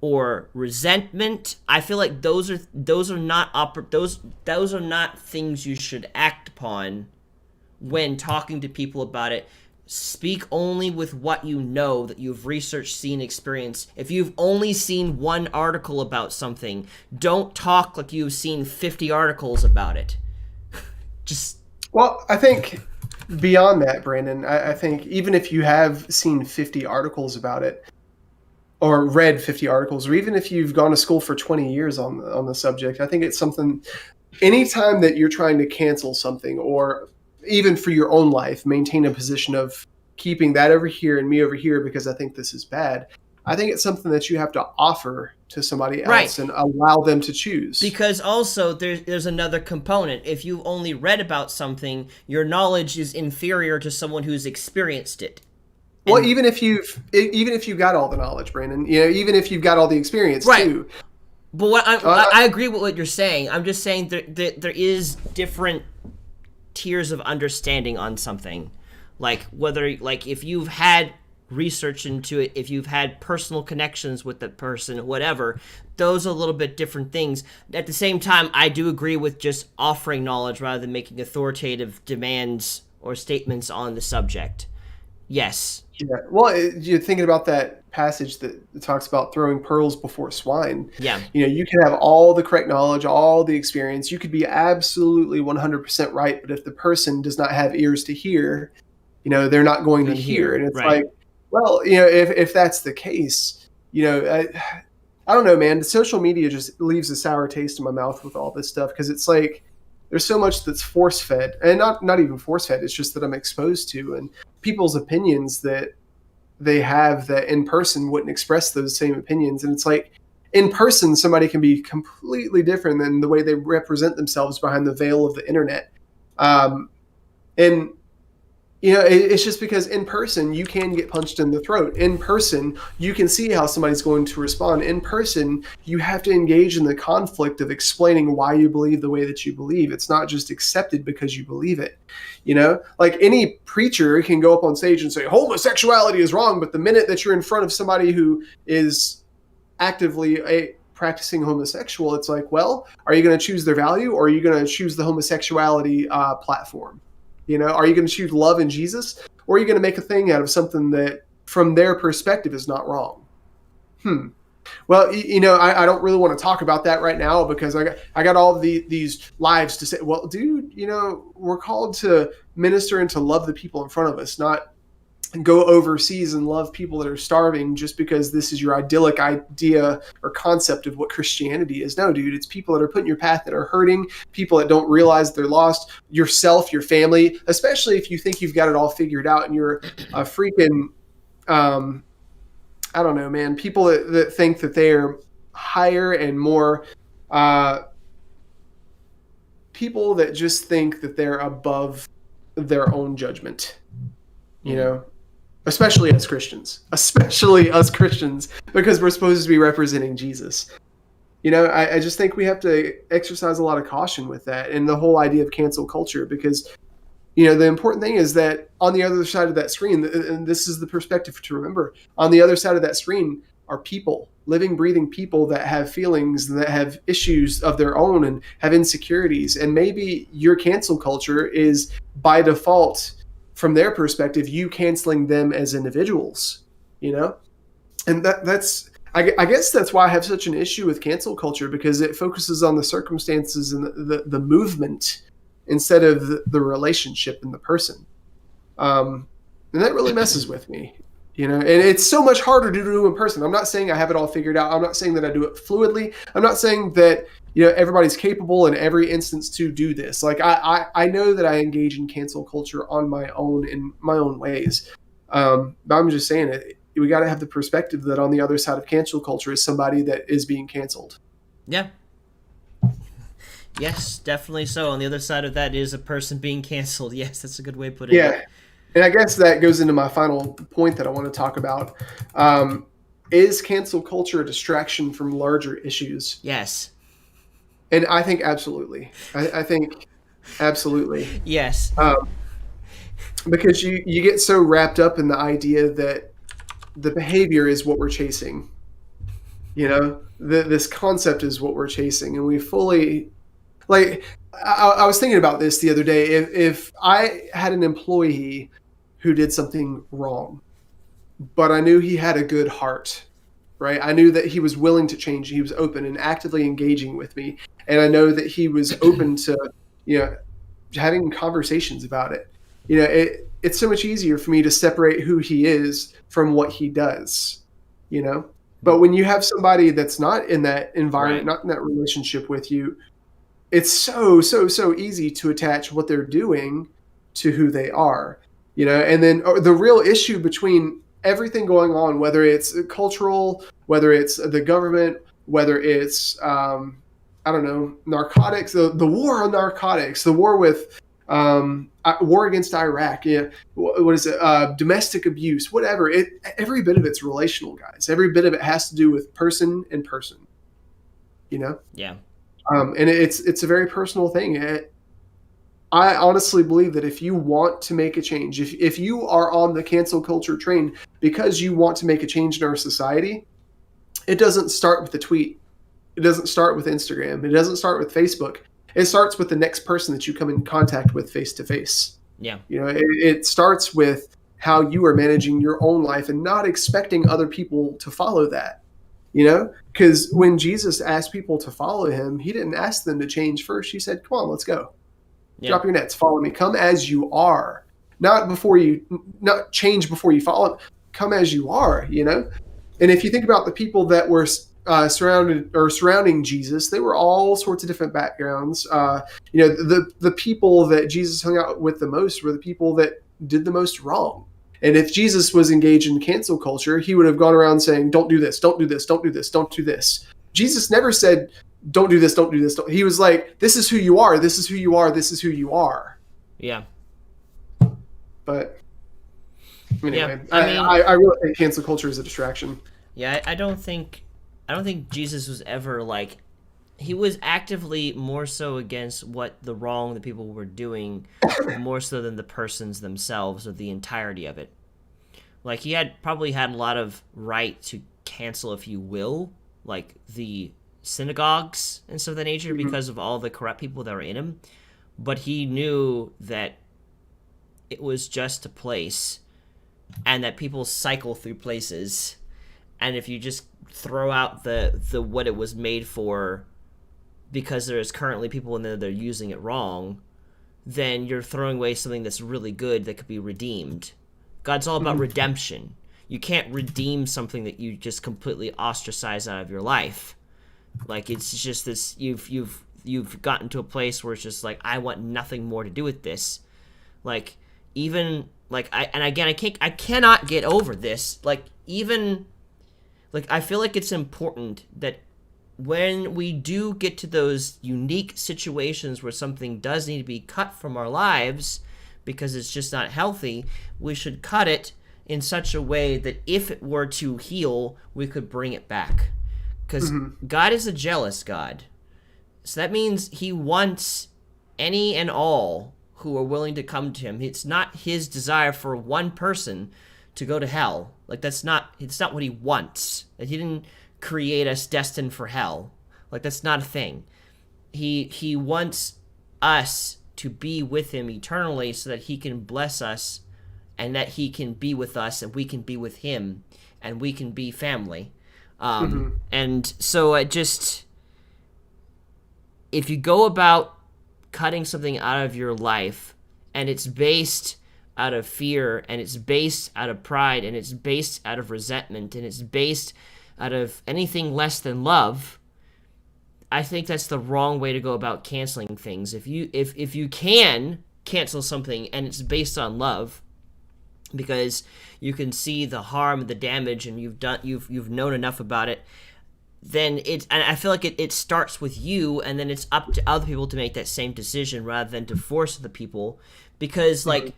Speaker 1: or resentment, I feel like those are not things you should act upon when talking to people about it. Speak only with what you know, that you've researched, seen, experienced. If you've only seen one article about something, don't talk like you've seen 50 articles about it.
Speaker 2: Well, I think beyond that, Brandon, I think even if you have seen 50 articles about it, or read 50 articles, or even if you've gone to school for 20 years on the subject, I think it's something, anytime that you're trying to cancel something, or even for your own life, maintain a position of keeping that over here and me over here because I think this is bad, I think it's something that you have to offer to somebody else and allow them to choose.
Speaker 1: Because also there's another component. If you've only read about something, your knowledge is inferior to someone who's experienced it.
Speaker 2: Well, even if you've got all the knowledge, Brandon, even if you've got all the experience too.
Speaker 1: But I agree with what you're saying. I'm just saying there is different tiers of understanding on something, like if you've had research into it, if you've had personal connections with the person, whatever, those are a little bit different things. At the same time, I do agree with just offering knowledge rather than making authoritative demands or statements on the subject. Yes.
Speaker 2: Yeah. Well, you're thinking about that passage that talks about throwing pearls before swine.
Speaker 1: Yeah.
Speaker 2: You can have all the correct knowledge, all the experience. You could be absolutely 100% right, but if the person does not have ears to hear, they're not going to hear. And it's like, well, if that's the case, I don't know, man. Social media just leaves a sour taste in my mouth with all this stuff because it's like there's so much that's force-fed, and not even force-fed. It's just that I'm exposed to, and people's opinions that they have that in person wouldn't express those same opinions. And it's like in person, somebody can be completely different than the way they represent themselves behind the veil of the internet. It's just because in person you can get punched in the throat. In person, you can see how somebody's going to respond. In person, you have to engage in the conflict of explaining why you believe the way that you believe. It's not just accepted because you believe it. Like any preacher can go up on stage and say homosexuality is wrong, but the minute that you're in front of somebody who is actively practicing homosexual, it's like, well, are you going to choose their value, or are you going to choose the homosexuality platform? Are you going to choose love in Jesus, or are you going to make a thing out of something that from their perspective is not wrong? Well, I don't really want to talk about that right now because I got all these lives to say. Well, dude, we're called to minister and to love the people in front of us, not go overseas and love people that are starving just because this is your idyllic idea or concept of what Christianity is. No, dude, it's people that are put in your path that are hurting, people that don't realize they're lost, yourself, your family, especially if you think you've got it all figured out and you're a freaking, I don't know, man, people that think that they're higher and more, people that just think that they're above their own judgment, especially us Christians, because we're supposed to be representing Jesus. I just think we have to exercise a lot of caution with that and the whole idea of cancel culture, because the important thing is that on the other side of that screen, and this is the perspective to remember, on the other side of that screen are people, living, breathing people that have feelings and that have issues of their own and have insecurities. And maybe your cancel culture is by default, from their perspective, you canceling them as individuals, and that's, I guess that's why I have such an issue with cancel culture, because it focuses on the circumstances and the movement instead of the relationship and the person. And that really messes with me, and it's so much harder to do in person. I'm not saying I have it all figured out. I'm not saying that I do it fluidly. I'm not saying that, everybody's capable in every instance to do this. Like I know that I engage in cancel culture on my own, in my own ways. But I'm just saying it. We got to have the perspective that on the other side of cancel culture is somebody that is being canceled.
Speaker 1: Yeah. Yes, definitely so. On the other side of that is a person being canceled. Yes, that's a good way of putting it.
Speaker 2: Yeah. And I guess that goes into my final point that I want to talk about. Is cancel culture a distraction from larger issues?
Speaker 1: Yes.
Speaker 2: And I think absolutely. I think absolutely.
Speaker 1: Yes.
Speaker 2: Because you get so wrapped up in the idea that the behavior is what we're chasing. This concept is what we're chasing. And we fully... Like, I was thinking about this the other day. If I had an employee who did something wrong, but I knew he had a good heart, right? I knew that he was willing to change. He was open and actively engaging with me. And I know that he was open to, having conversations about it. It's so much easier for me to separate who he is from what he does, But when you have somebody that's not in that environment,
Speaker 1: Right.
Speaker 2: not in that relationship with you, it's so easy to attach what they're doing to who they are, and then the real issue between everything going on, whether it's cultural, whether it's the government, whether it's, narcotics, the war on narcotics, the war with, war against Iraq. Yeah. What is it? Domestic abuse, whatever. Every bit of it's relational, guys. Every bit of it has to do with person and person,
Speaker 1: Yeah.
Speaker 2: And it's a very personal thing. I honestly believe that if you want to make a change, if you are on the cancel culture train because you want to make a change in our society, it doesn't start with a tweet. It doesn't start with Instagram. It doesn't start with Facebook. It starts with the next person that you come in contact with face to face.
Speaker 1: Yeah.
Speaker 2: It starts with how you are managing your own life and not expecting other people to follow that. Because when Jesus asked people to follow him, he didn't ask them to change first. He said, come on, let's go. Yeah. Drop your nets, follow me. Come as you are. Not change before you follow. Come as you are, And if you think about the people that were surrounding Jesus, they were all sorts of different backgrounds. The people that Jesus hung out with the most were the people that did the most wrong. And if Jesus was engaged in cancel culture, he would have gone around saying, don't do this, don't do this, don't do this, don't do this. Jesus never said, don't do this, don't do this. He was like, this is who you are, this is who you are, this is who you are.
Speaker 1: Yeah.
Speaker 2: But anyway,
Speaker 1: yeah,
Speaker 2: I really think cancel culture is a distraction.
Speaker 1: Yeah, I don't think Jesus was ever like... He was actively more so against what the wrong that people were doing, more so than the persons themselves or the entirety of it. Like, he probably had a lot of right to cancel, if you will, like the synagogues and stuff of that nature, because of all the corrupt people that were in him. But he knew that it was just a place, and that people cycle through places, And if you just throw out the what it was made for because there's currently people in there that are using it wrong, then you're throwing away something that's really good that could be redeemed. God's all about redemption. You can't redeem something that you just completely ostracize out of your life. Like, it's just this, you've gotten to a place where it's just like, I want nothing more to do with this. Like, even like I cannot get over this. Like, even like, I feel like it's important that when we do get to those unique situations where something does need to be cut from our lives because it's just not healthy, we should cut it in such a way that if it were to heal, we could bring it back. Because God is a jealous God. So that means he wants any and all who are willing to come to him. It's not his desire for one person to go to hell. Like, it's not what he wants. Like, he didn't create us destined for hell. Like, that's not a thing. He wants us to be with him eternally so that he can bless us and that he can be with us and we can be with him and we can be family. And so if you go about cutting something out of your life and it's based out of fear and it's based out of pride and it's based out of resentment and it's based out of anything less than love, I think that's the wrong way to go about canceling things. If you can cancel something and it's based on love, because you can see the harm, the damage, and you've known enough about it, then and I feel like it starts with you, and then it's up to other people to make that same decision rather than to force the people. Because I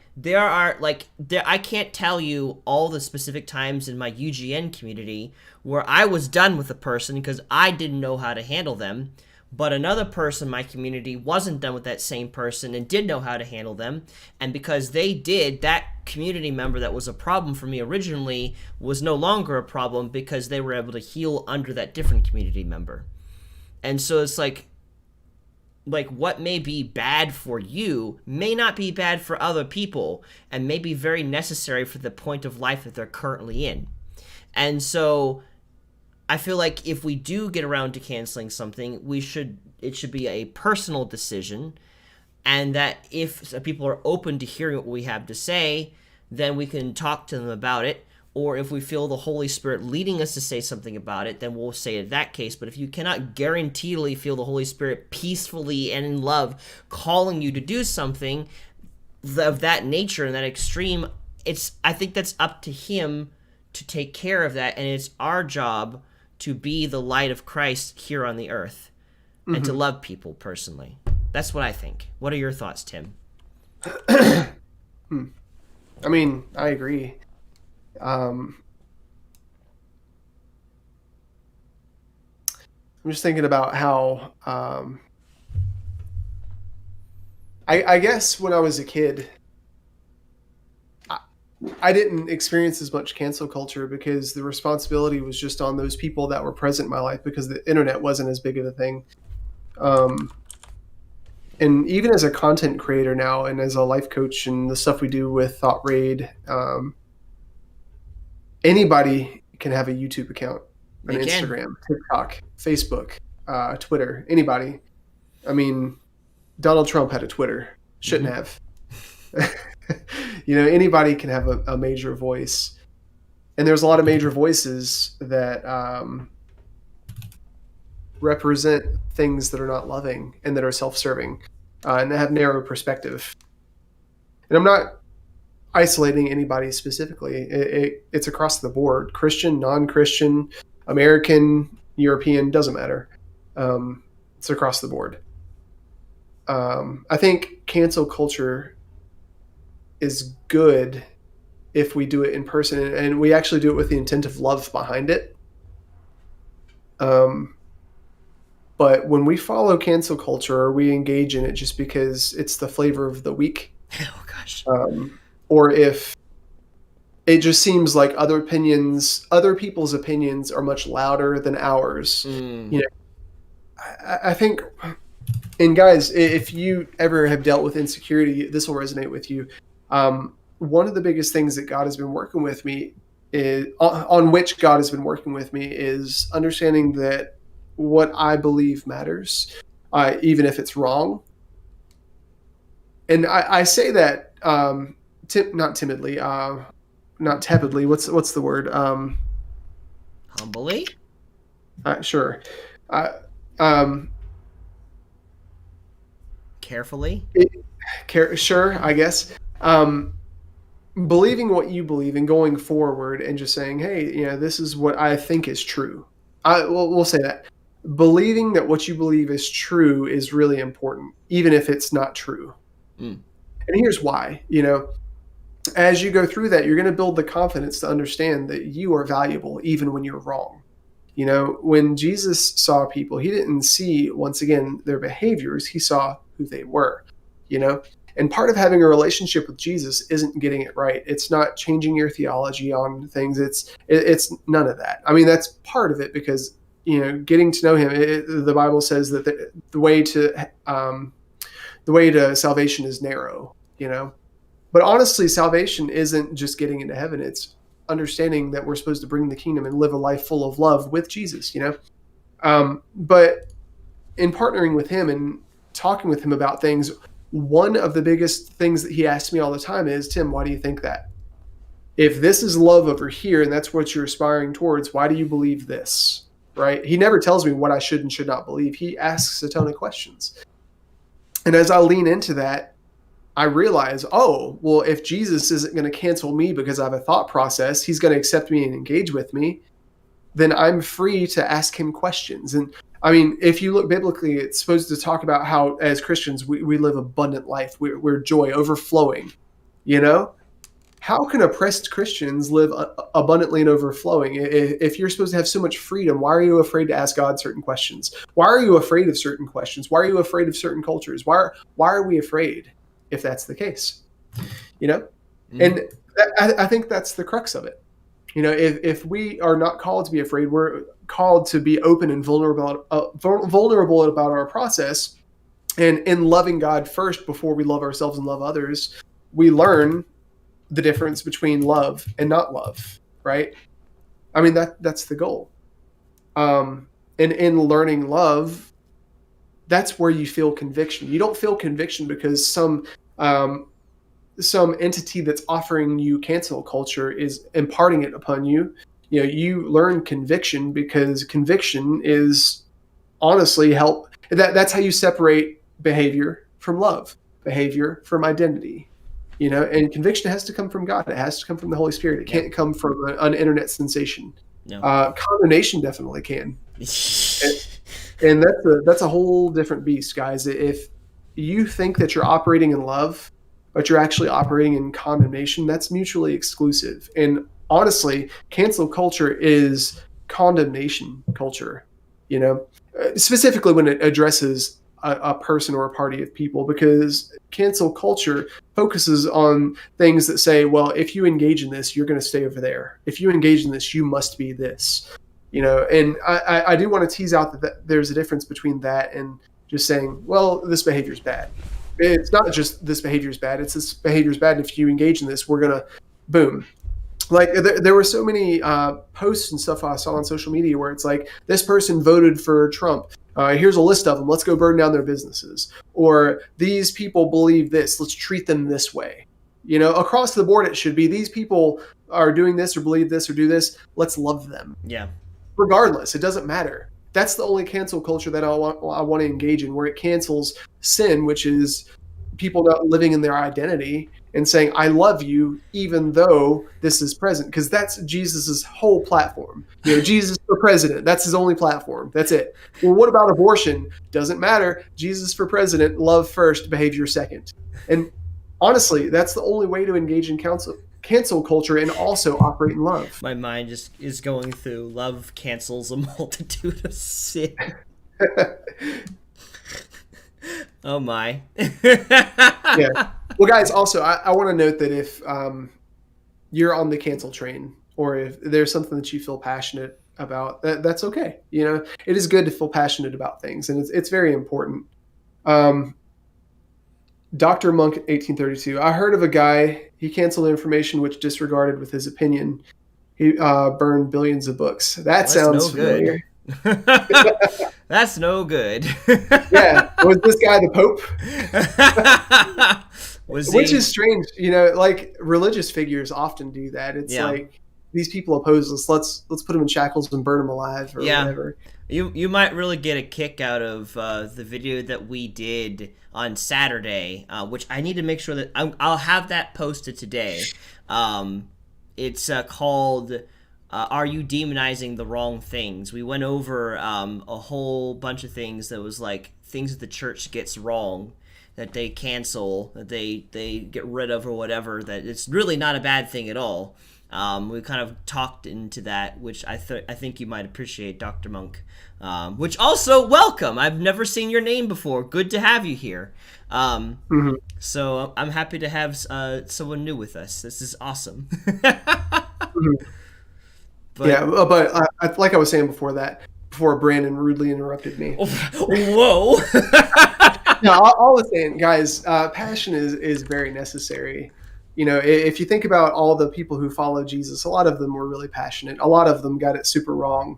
Speaker 1: can't tell you all the specific times in my UGN community where I was done with a person because I didn't know how to handle them, but another person in my community wasn't done with that same person and did know how to handle them, and because they did, that community member that was a problem for me originally was no longer a problem because they were able to heal under that different community member. And so it's like what may be bad for you may not be bad for other people and may be very necessary for the point of life that they're currently in. And so I feel like if we do get around to canceling something, it should be a personal decision, and that if people are open to hearing what we have to say, then we can talk to them about it. Or if we feel the Holy Spirit leading us to say something about it, then we'll say it in that case. But if you cannot guaranteedly feel the Holy Spirit peacefully and in love calling you to do something of that nature and that extreme, I think that's up to him to take care of that, and it's our job to be the light of Christ here on the earth and to love people personally. That's what I think. What are your thoughts, Tim?
Speaker 2: I mean, I agree. I'm just thinking about how I guess when I was a kid, I didn't experience as much cancel culture because the responsibility was just on those people that were present in my life because the internet wasn't as big of a thing. And even as a content creator now and as a life coach and the stuff we do with Thought Raid, anybody can have a YouTube account, an Instagram, TikTok, Facebook, Twitter, anybody. I mean, Donald Trump had a Twitter, shouldn't have. Anybody can have a major voice. And there's a lot of major voices that represent things that are not loving and that are self-serving and that have narrow perspective. And I'm not isolating anybody specifically. It's across the board. Christian, non-Christian, American, European, doesn't matter. It's across the board. I think cancel culture is good if we do it in person and we actually do it with the intent of love behind it. But when we follow cancel culture or we engage in it just because it's the flavor of the week,
Speaker 1: oh gosh,
Speaker 2: or if it just seems like other people's opinions are much louder than ours, I think, and guys, if you ever have dealt with insecurity, this will resonate with you. One of the biggest things that God has been working with me on which God has been working with me is understanding that what I believe matters, even if it's wrong. And I say that not timidly, not tepidly. What's the word?
Speaker 1: Humbly?
Speaker 2: Sure.
Speaker 1: Carefully?
Speaker 2: Sure, I guess. Believing what you believe and going forward and just saying, hey, this is what I think is true. We'll say that. Believing that what you believe is true is really important, even if it's not true. And here's why. As you go through that, you're going to build the confidence to understand that you are valuable even when you're wrong. When Jesus saw people, he didn't see, once again, their behaviors. He saw who they were, And part of having a relationship with Jesus isn't getting it right. It's not changing your theology on things. It's none of that. I mean, that's part of it because, getting to know him, the Bible says that the way to salvation is narrow, But honestly, salvation isn't just getting into heaven. It's understanding that we're supposed to bring the kingdom and live a life full of love with Jesus, But in partnering with him and talking with him about things, one of the biggest things that he asks me all the time is, Tim, why do you think that? If this is love over here and that's what you're aspiring towards, why do you believe this? Right? He never tells me what I should and should not believe. He asks a ton of questions. And as I lean into that, I realize, if Jesus isn't going to cancel me because I have a thought process, he's going to accept me and engage with me, then I'm free to ask him questions. And I mean, if you look biblically, it's supposed to talk about how as Christians, we live abundant life. We're joy overflowing, How can oppressed Christians live abundantly and overflowing? If you're supposed to have so much freedom, why are you afraid to ask God certain questions? Why are you afraid of certain questions? Why are you afraid of certain cultures? Why are we afraid if that's the case? And I think that's the crux of it. If we are not called to be afraid, we're called to be open and vulnerable about our process. And in loving God first before we love ourselves and love others, we learn the difference between love and not love, right? I mean, that's the goal. And in learning love, that's where you feel conviction. You don't feel conviction because some entity that's offering you cancel culture is imparting it upon you. You learn conviction because conviction is honestly that's how you separate behavior from love, behavior from identity. And conviction has to come from God. It has to come from the Holy Spirit. It can't come from an internet sensation.
Speaker 1: No.
Speaker 2: Condemnation definitely can. And that's a whole different beast, guys. If you think that you're operating in love, but you're actually operating in condemnation, that's mutually exclusive. And honestly, cancel culture is condemnation culture, specifically when it addresses a person or a party of people, because cancel culture focuses on things that say, well, if you engage in this, you're going to stay over there. If you engage in this, you must be this, and I do want to tease out that there's a difference between that and just saying, well, this behavior is bad. It's not just this behavior is bad. It's this behavior is bad. And if you engage in this, we're going to boom. Like there were so many posts and stuff I saw on social media where it's like, this person voted for Trump. Here's a list of them. Let's go burn down their businesses. Or these people believe this. Let's treat them this way. Across the board, it should be these people are doing this or believe this or do this. Let's love them.
Speaker 1: Yeah.
Speaker 2: Regardless, it doesn't matter. That's the only cancel culture that I want to engage in, where it cancels sin, which is people not living in their identity and saying, I love you, even though this is present. Because that's Jesus's whole platform. Jesus for president. That's his only platform. That's it. Well, what about abortion? Doesn't matter. Jesus for president, love first, behavior second. And honestly, that's the only way to engage in cancel culture and also operate in love.
Speaker 1: My mind just is going through love cancels a multitude of sin. Oh my.
Speaker 2: Yeah. Well, guys, also, I want to note that if you're on the cancel train, or if there's something that you feel passionate about, that's okay. It is good to feel passionate about things, and it's very important. Dr. Monk, 1832. I heard of a guy, he canceled information which disregarded with his opinion. He burned billions of books. That sounds
Speaker 1: no
Speaker 2: familiar.
Speaker 1: Good. That's no good.
Speaker 2: Yeah, was this guy the Pope? Which is strange, like religious figures often do that. It's like these people oppose us. Let's put them in shackles and burn them alive or whatever.
Speaker 1: You might really get a kick out of the video that we did on Saturday, which I need to make sure that I'll have that posted today. It's called "Are You Demonizing the Wrong Things?" We went over a whole bunch of things that was like things that the church gets wrong, that they cancel, that they get rid of or whatever, that it's really not a bad thing at all. We kind of talked into that, which I think you might appreciate, Dr. Monk. Which also, welcome. I've never seen your name before. Good to have you here. So I'm happy to have someone new with us. This is awesome.
Speaker 2: But like I was saying before Brandon rudely interrupted me.
Speaker 1: Whoa.
Speaker 2: No, all I was saying, guys, passion is very necessary. If you think about all the people who follow Jesus, a lot of them were really passionate. A lot of them got it super wrong.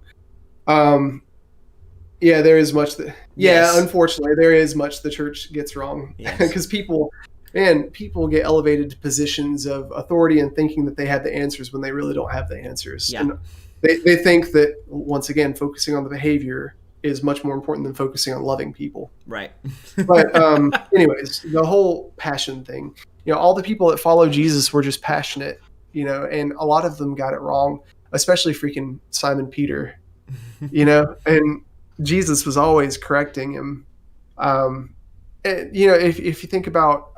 Speaker 2: There is much that. Unfortunately, there is much the church gets wrong because people get elevated to positions of authority and thinking that they have the answers when they really don't have the answers.
Speaker 1: Yeah.
Speaker 2: And they think that, once again, focusing on the behavior is much more important than focusing on loving people.
Speaker 1: Right.
Speaker 2: But anyways, the whole passion thing, all the people that follow Jesus were just passionate, and a lot of them got it wrong, especially freaking Simon Peter, and Jesus was always correcting him. If you think about,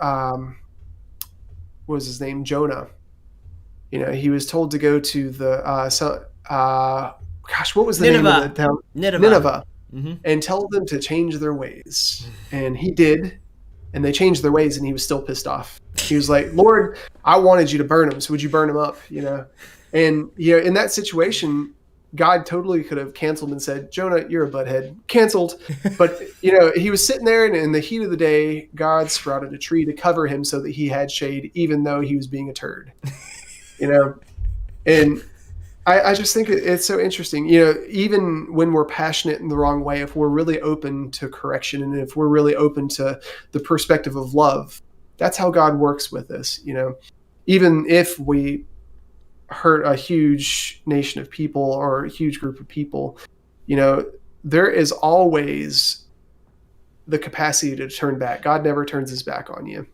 Speaker 2: what was his name? Jonah, he was told to go to the, what was the name of the town? Nineveh. Mm-hmm. And tell them to change their ways. And he did. And they changed their ways, and he was still pissed off. He was like, Lord, I wanted you to burn them, so would you burn them up? And in that situation, God totally could have canceled and said, Jonah, you're a butthead. Canceled. But, he was sitting there, and in the heat of the day, God sprouted a tree to cover him so that he had shade, even though he was being a turd. And I just think it's so interesting. Even when we're passionate in the wrong way, if we're really open to correction and if we're really open to the perspective of love, that's how God works with us. Even if we hurt a huge nation of people or a huge group of people, there is always the capacity to turn back. God never turns his back on you.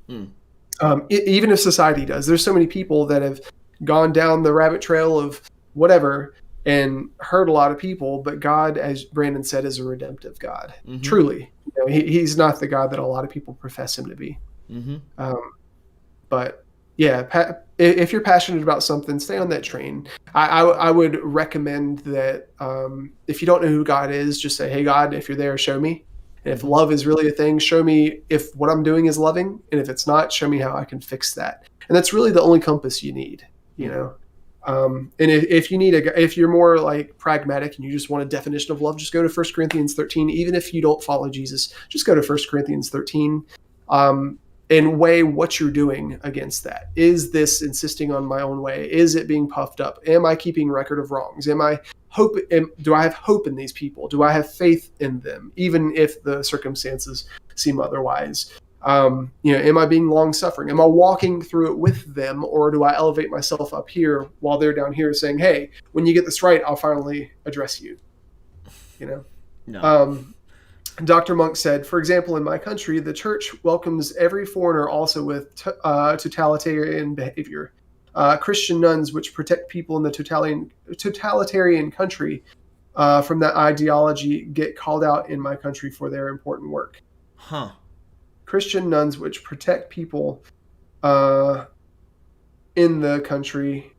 Speaker 2: Even if society does. There's so many people that have gone down the rabbit trail of whatever and hurt a lot of people, but God, as Brandon said, is a redemptive God. Mm-hmm. Truly, he's not the God that a lot of people profess him to be. Mm-hmm. But if you're passionate about something, stay on that train. I would recommend that if you don't know who God is, just say, hey God, if you're there, show me. And if love is really a thing, show me if what I'm doing is loving, and if it's not, show me how I can fix that. And that's really the only compass you need. And if you if you're more like pragmatic and you just want a definition of love, just go to 1 Corinthians 13. Even if you don't follow Jesus, just go to 1 Corinthians 13 and weigh what you're doing against that. Is this insisting on my own way? Is it being puffed up? Am I keeping record of wrongs? Do I have hope in these people? Do I have faith in them, even if the circumstances seem otherwise? Am I being long-suffering? Am I walking through it with them, or do I elevate myself up here while they're down here saying, hey, when you get this right, I'll finally address you?
Speaker 1: No.
Speaker 2: Dr. Monk said, for example, in my country, the church welcomes every foreigner also with totalitarian behavior. Christian nuns, which protect people in the totalitarian country from that ideology, get called out in my country for their important work.
Speaker 1: Huh.
Speaker 2: Christian nuns, which protect people in the country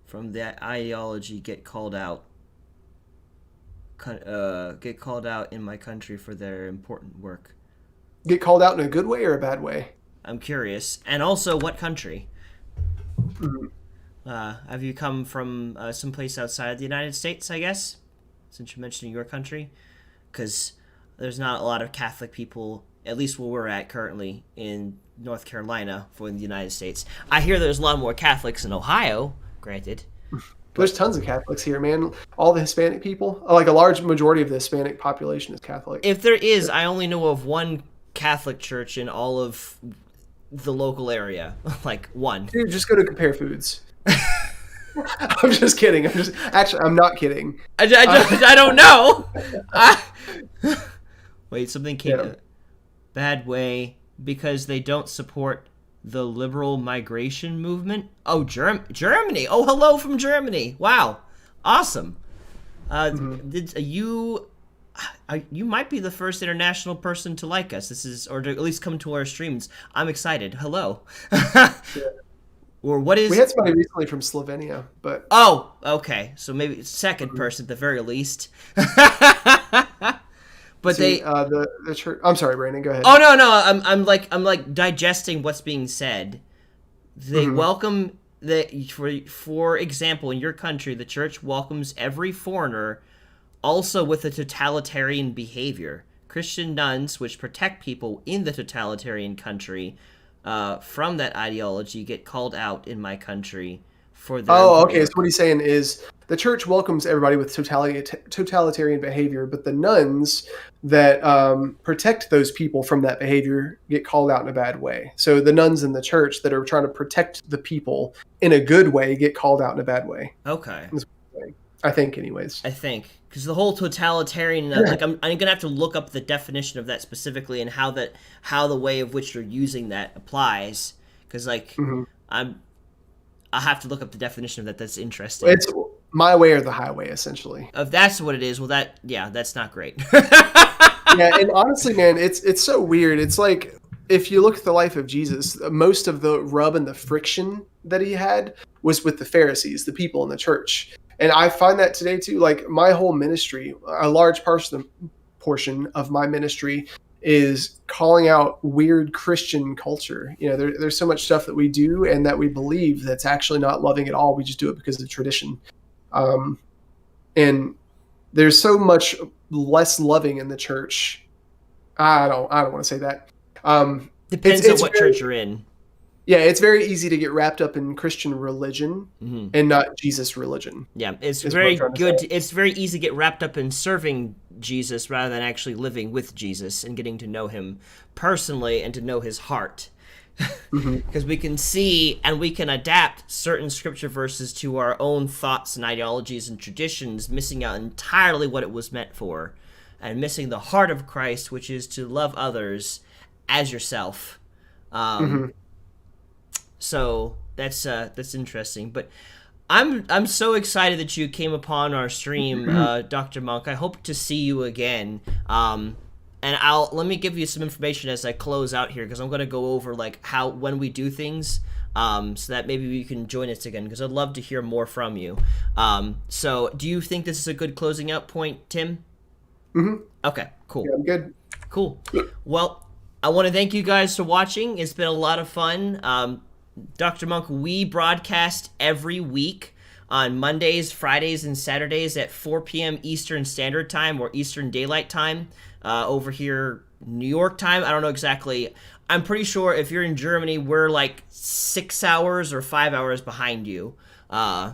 Speaker 2: from
Speaker 1: that ideology, get called out. Get called out in my country for their important work.
Speaker 2: Get called out in a good way or a bad way?
Speaker 1: I'm curious. And also, what country?
Speaker 2: Mm-hmm.
Speaker 1: Have you come from someplace outside the United States, I guess? Since you're mentioning your country? Because there's not a lot of Catholic people, at least where we're at currently, in North Carolina for the United States. I hear there's a lot more Catholics in Ohio. granted.
Speaker 2: There's tons of Catholics here, man. All the Hispanic people, like a large majority of the Hispanic population is Catholic.
Speaker 1: If there is, I only know of one Catholic church in all of the local area. Like one.
Speaker 2: Dude, just go to Compare Foods. I'm just kidding. I'm not kidding.
Speaker 1: I don't know. Wait, something came a bad way because they don't support the liberal migration movement. Oh, Germany. Oh, hello from Germany. Wow, awesome. You might be the first international person to like us. Or to at least come to our streams. I'm excited. Hello. Or what is?
Speaker 2: We had somebody recently from Slovenia, but
Speaker 1: oh, okay. So maybe second person at the very least. But
Speaker 2: the church. I'm sorry, Brandon. Go ahead.
Speaker 1: Oh no. I'm like digesting what's being said. They welcome for example, in your country, the church welcomes every foreigner, also with a totalitarian behavior. Christian nuns, which protect people in the totalitarian country from that ideology, get called out in my country for their.
Speaker 2: Oh, okay. So what he's saying is the church welcomes everybody with totalitarian behavior, but the nuns that protect those people from that behavior get called out in a bad way. So the nuns in the church that are trying to protect the people in a good way get called out in a bad way.
Speaker 1: Okay.
Speaker 2: I think, anyways.
Speaker 1: I think because the whole totalitarian, like I'm gonna have to look up the definition of that specifically and how the way of which you're using that applies. Because I'll have to look up the definition of that. That's interesting.
Speaker 2: It's my way or the highway, essentially.
Speaker 1: If that's what it is, well, that's not great.
Speaker 2: Yeah, and honestly, man, it's so weird. It's like if you look at the life of Jesus, most of the rub and the friction that he had was with the Pharisees, the people in the church. And I find that today too. Like my whole ministry, a large portion of my ministry is calling out weird Christian culture. You know, there's so much stuff that we do and that we believe that's actually not loving at all. We just do it because of tradition. And there's so much less loving in the church. I don't want to say that.
Speaker 1: Depends on what church you're in.
Speaker 2: Yeah, it's very easy to get wrapped up in Christian religion and not Jesus religion.
Speaker 1: Yeah, it's very good. It's very easy to get wrapped up in serving Jesus rather than actually living with Jesus and getting to know him personally and to know his heart. Because we can see and we can adapt certain scripture verses to our own thoughts and ideologies and traditions, missing out entirely what it was meant for and missing the heart of Christ, which is to love others as yourself. So that's interesting. But I'm so excited that you came upon our stream, Dr. Monk. I hope to see you again. And let me give you some information as I close out here, because I'm going to go over like when we do things, so that maybe you can join us again, because I'd love to hear more from you. So do you think this is a good closing out point, Tim? Okay, cool.
Speaker 2: Yeah, I'm good.
Speaker 1: Cool. Well, I want to thank you guys for watching. It's been a lot of fun. Dr. Monk, we broadcast every week on Mondays, Fridays, and Saturdays at 4 p.m. Eastern Standard Time or Eastern Daylight Time. Over here, New York time, I don't know exactly. I'm pretty sure if you're in Germany, we're like 6 hours or 5 hours behind you.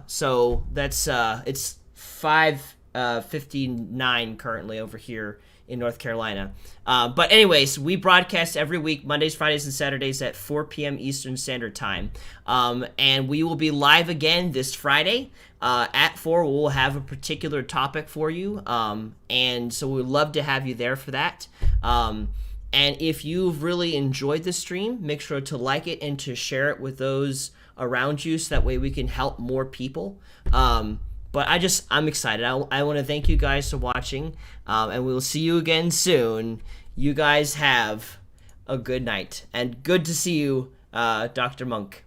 Speaker 1: So that's it's 5:59 currently over here in North Carolina. But anyways, we broadcast every week, Mondays, Fridays, and Saturdays at 4 p.m. Eastern Standard Time. And we will be live again this Friday. At 4, we'll have a particular topic for you. And so we'd love to have you there for that. And if you've really enjoyed the stream, make sure to like it and to share it with those around you so that way we can help more people. But I'm excited. I want to thank you guys for watching, and we will see you again soon. You guys have a good night, and good to see you, Dr. Monk.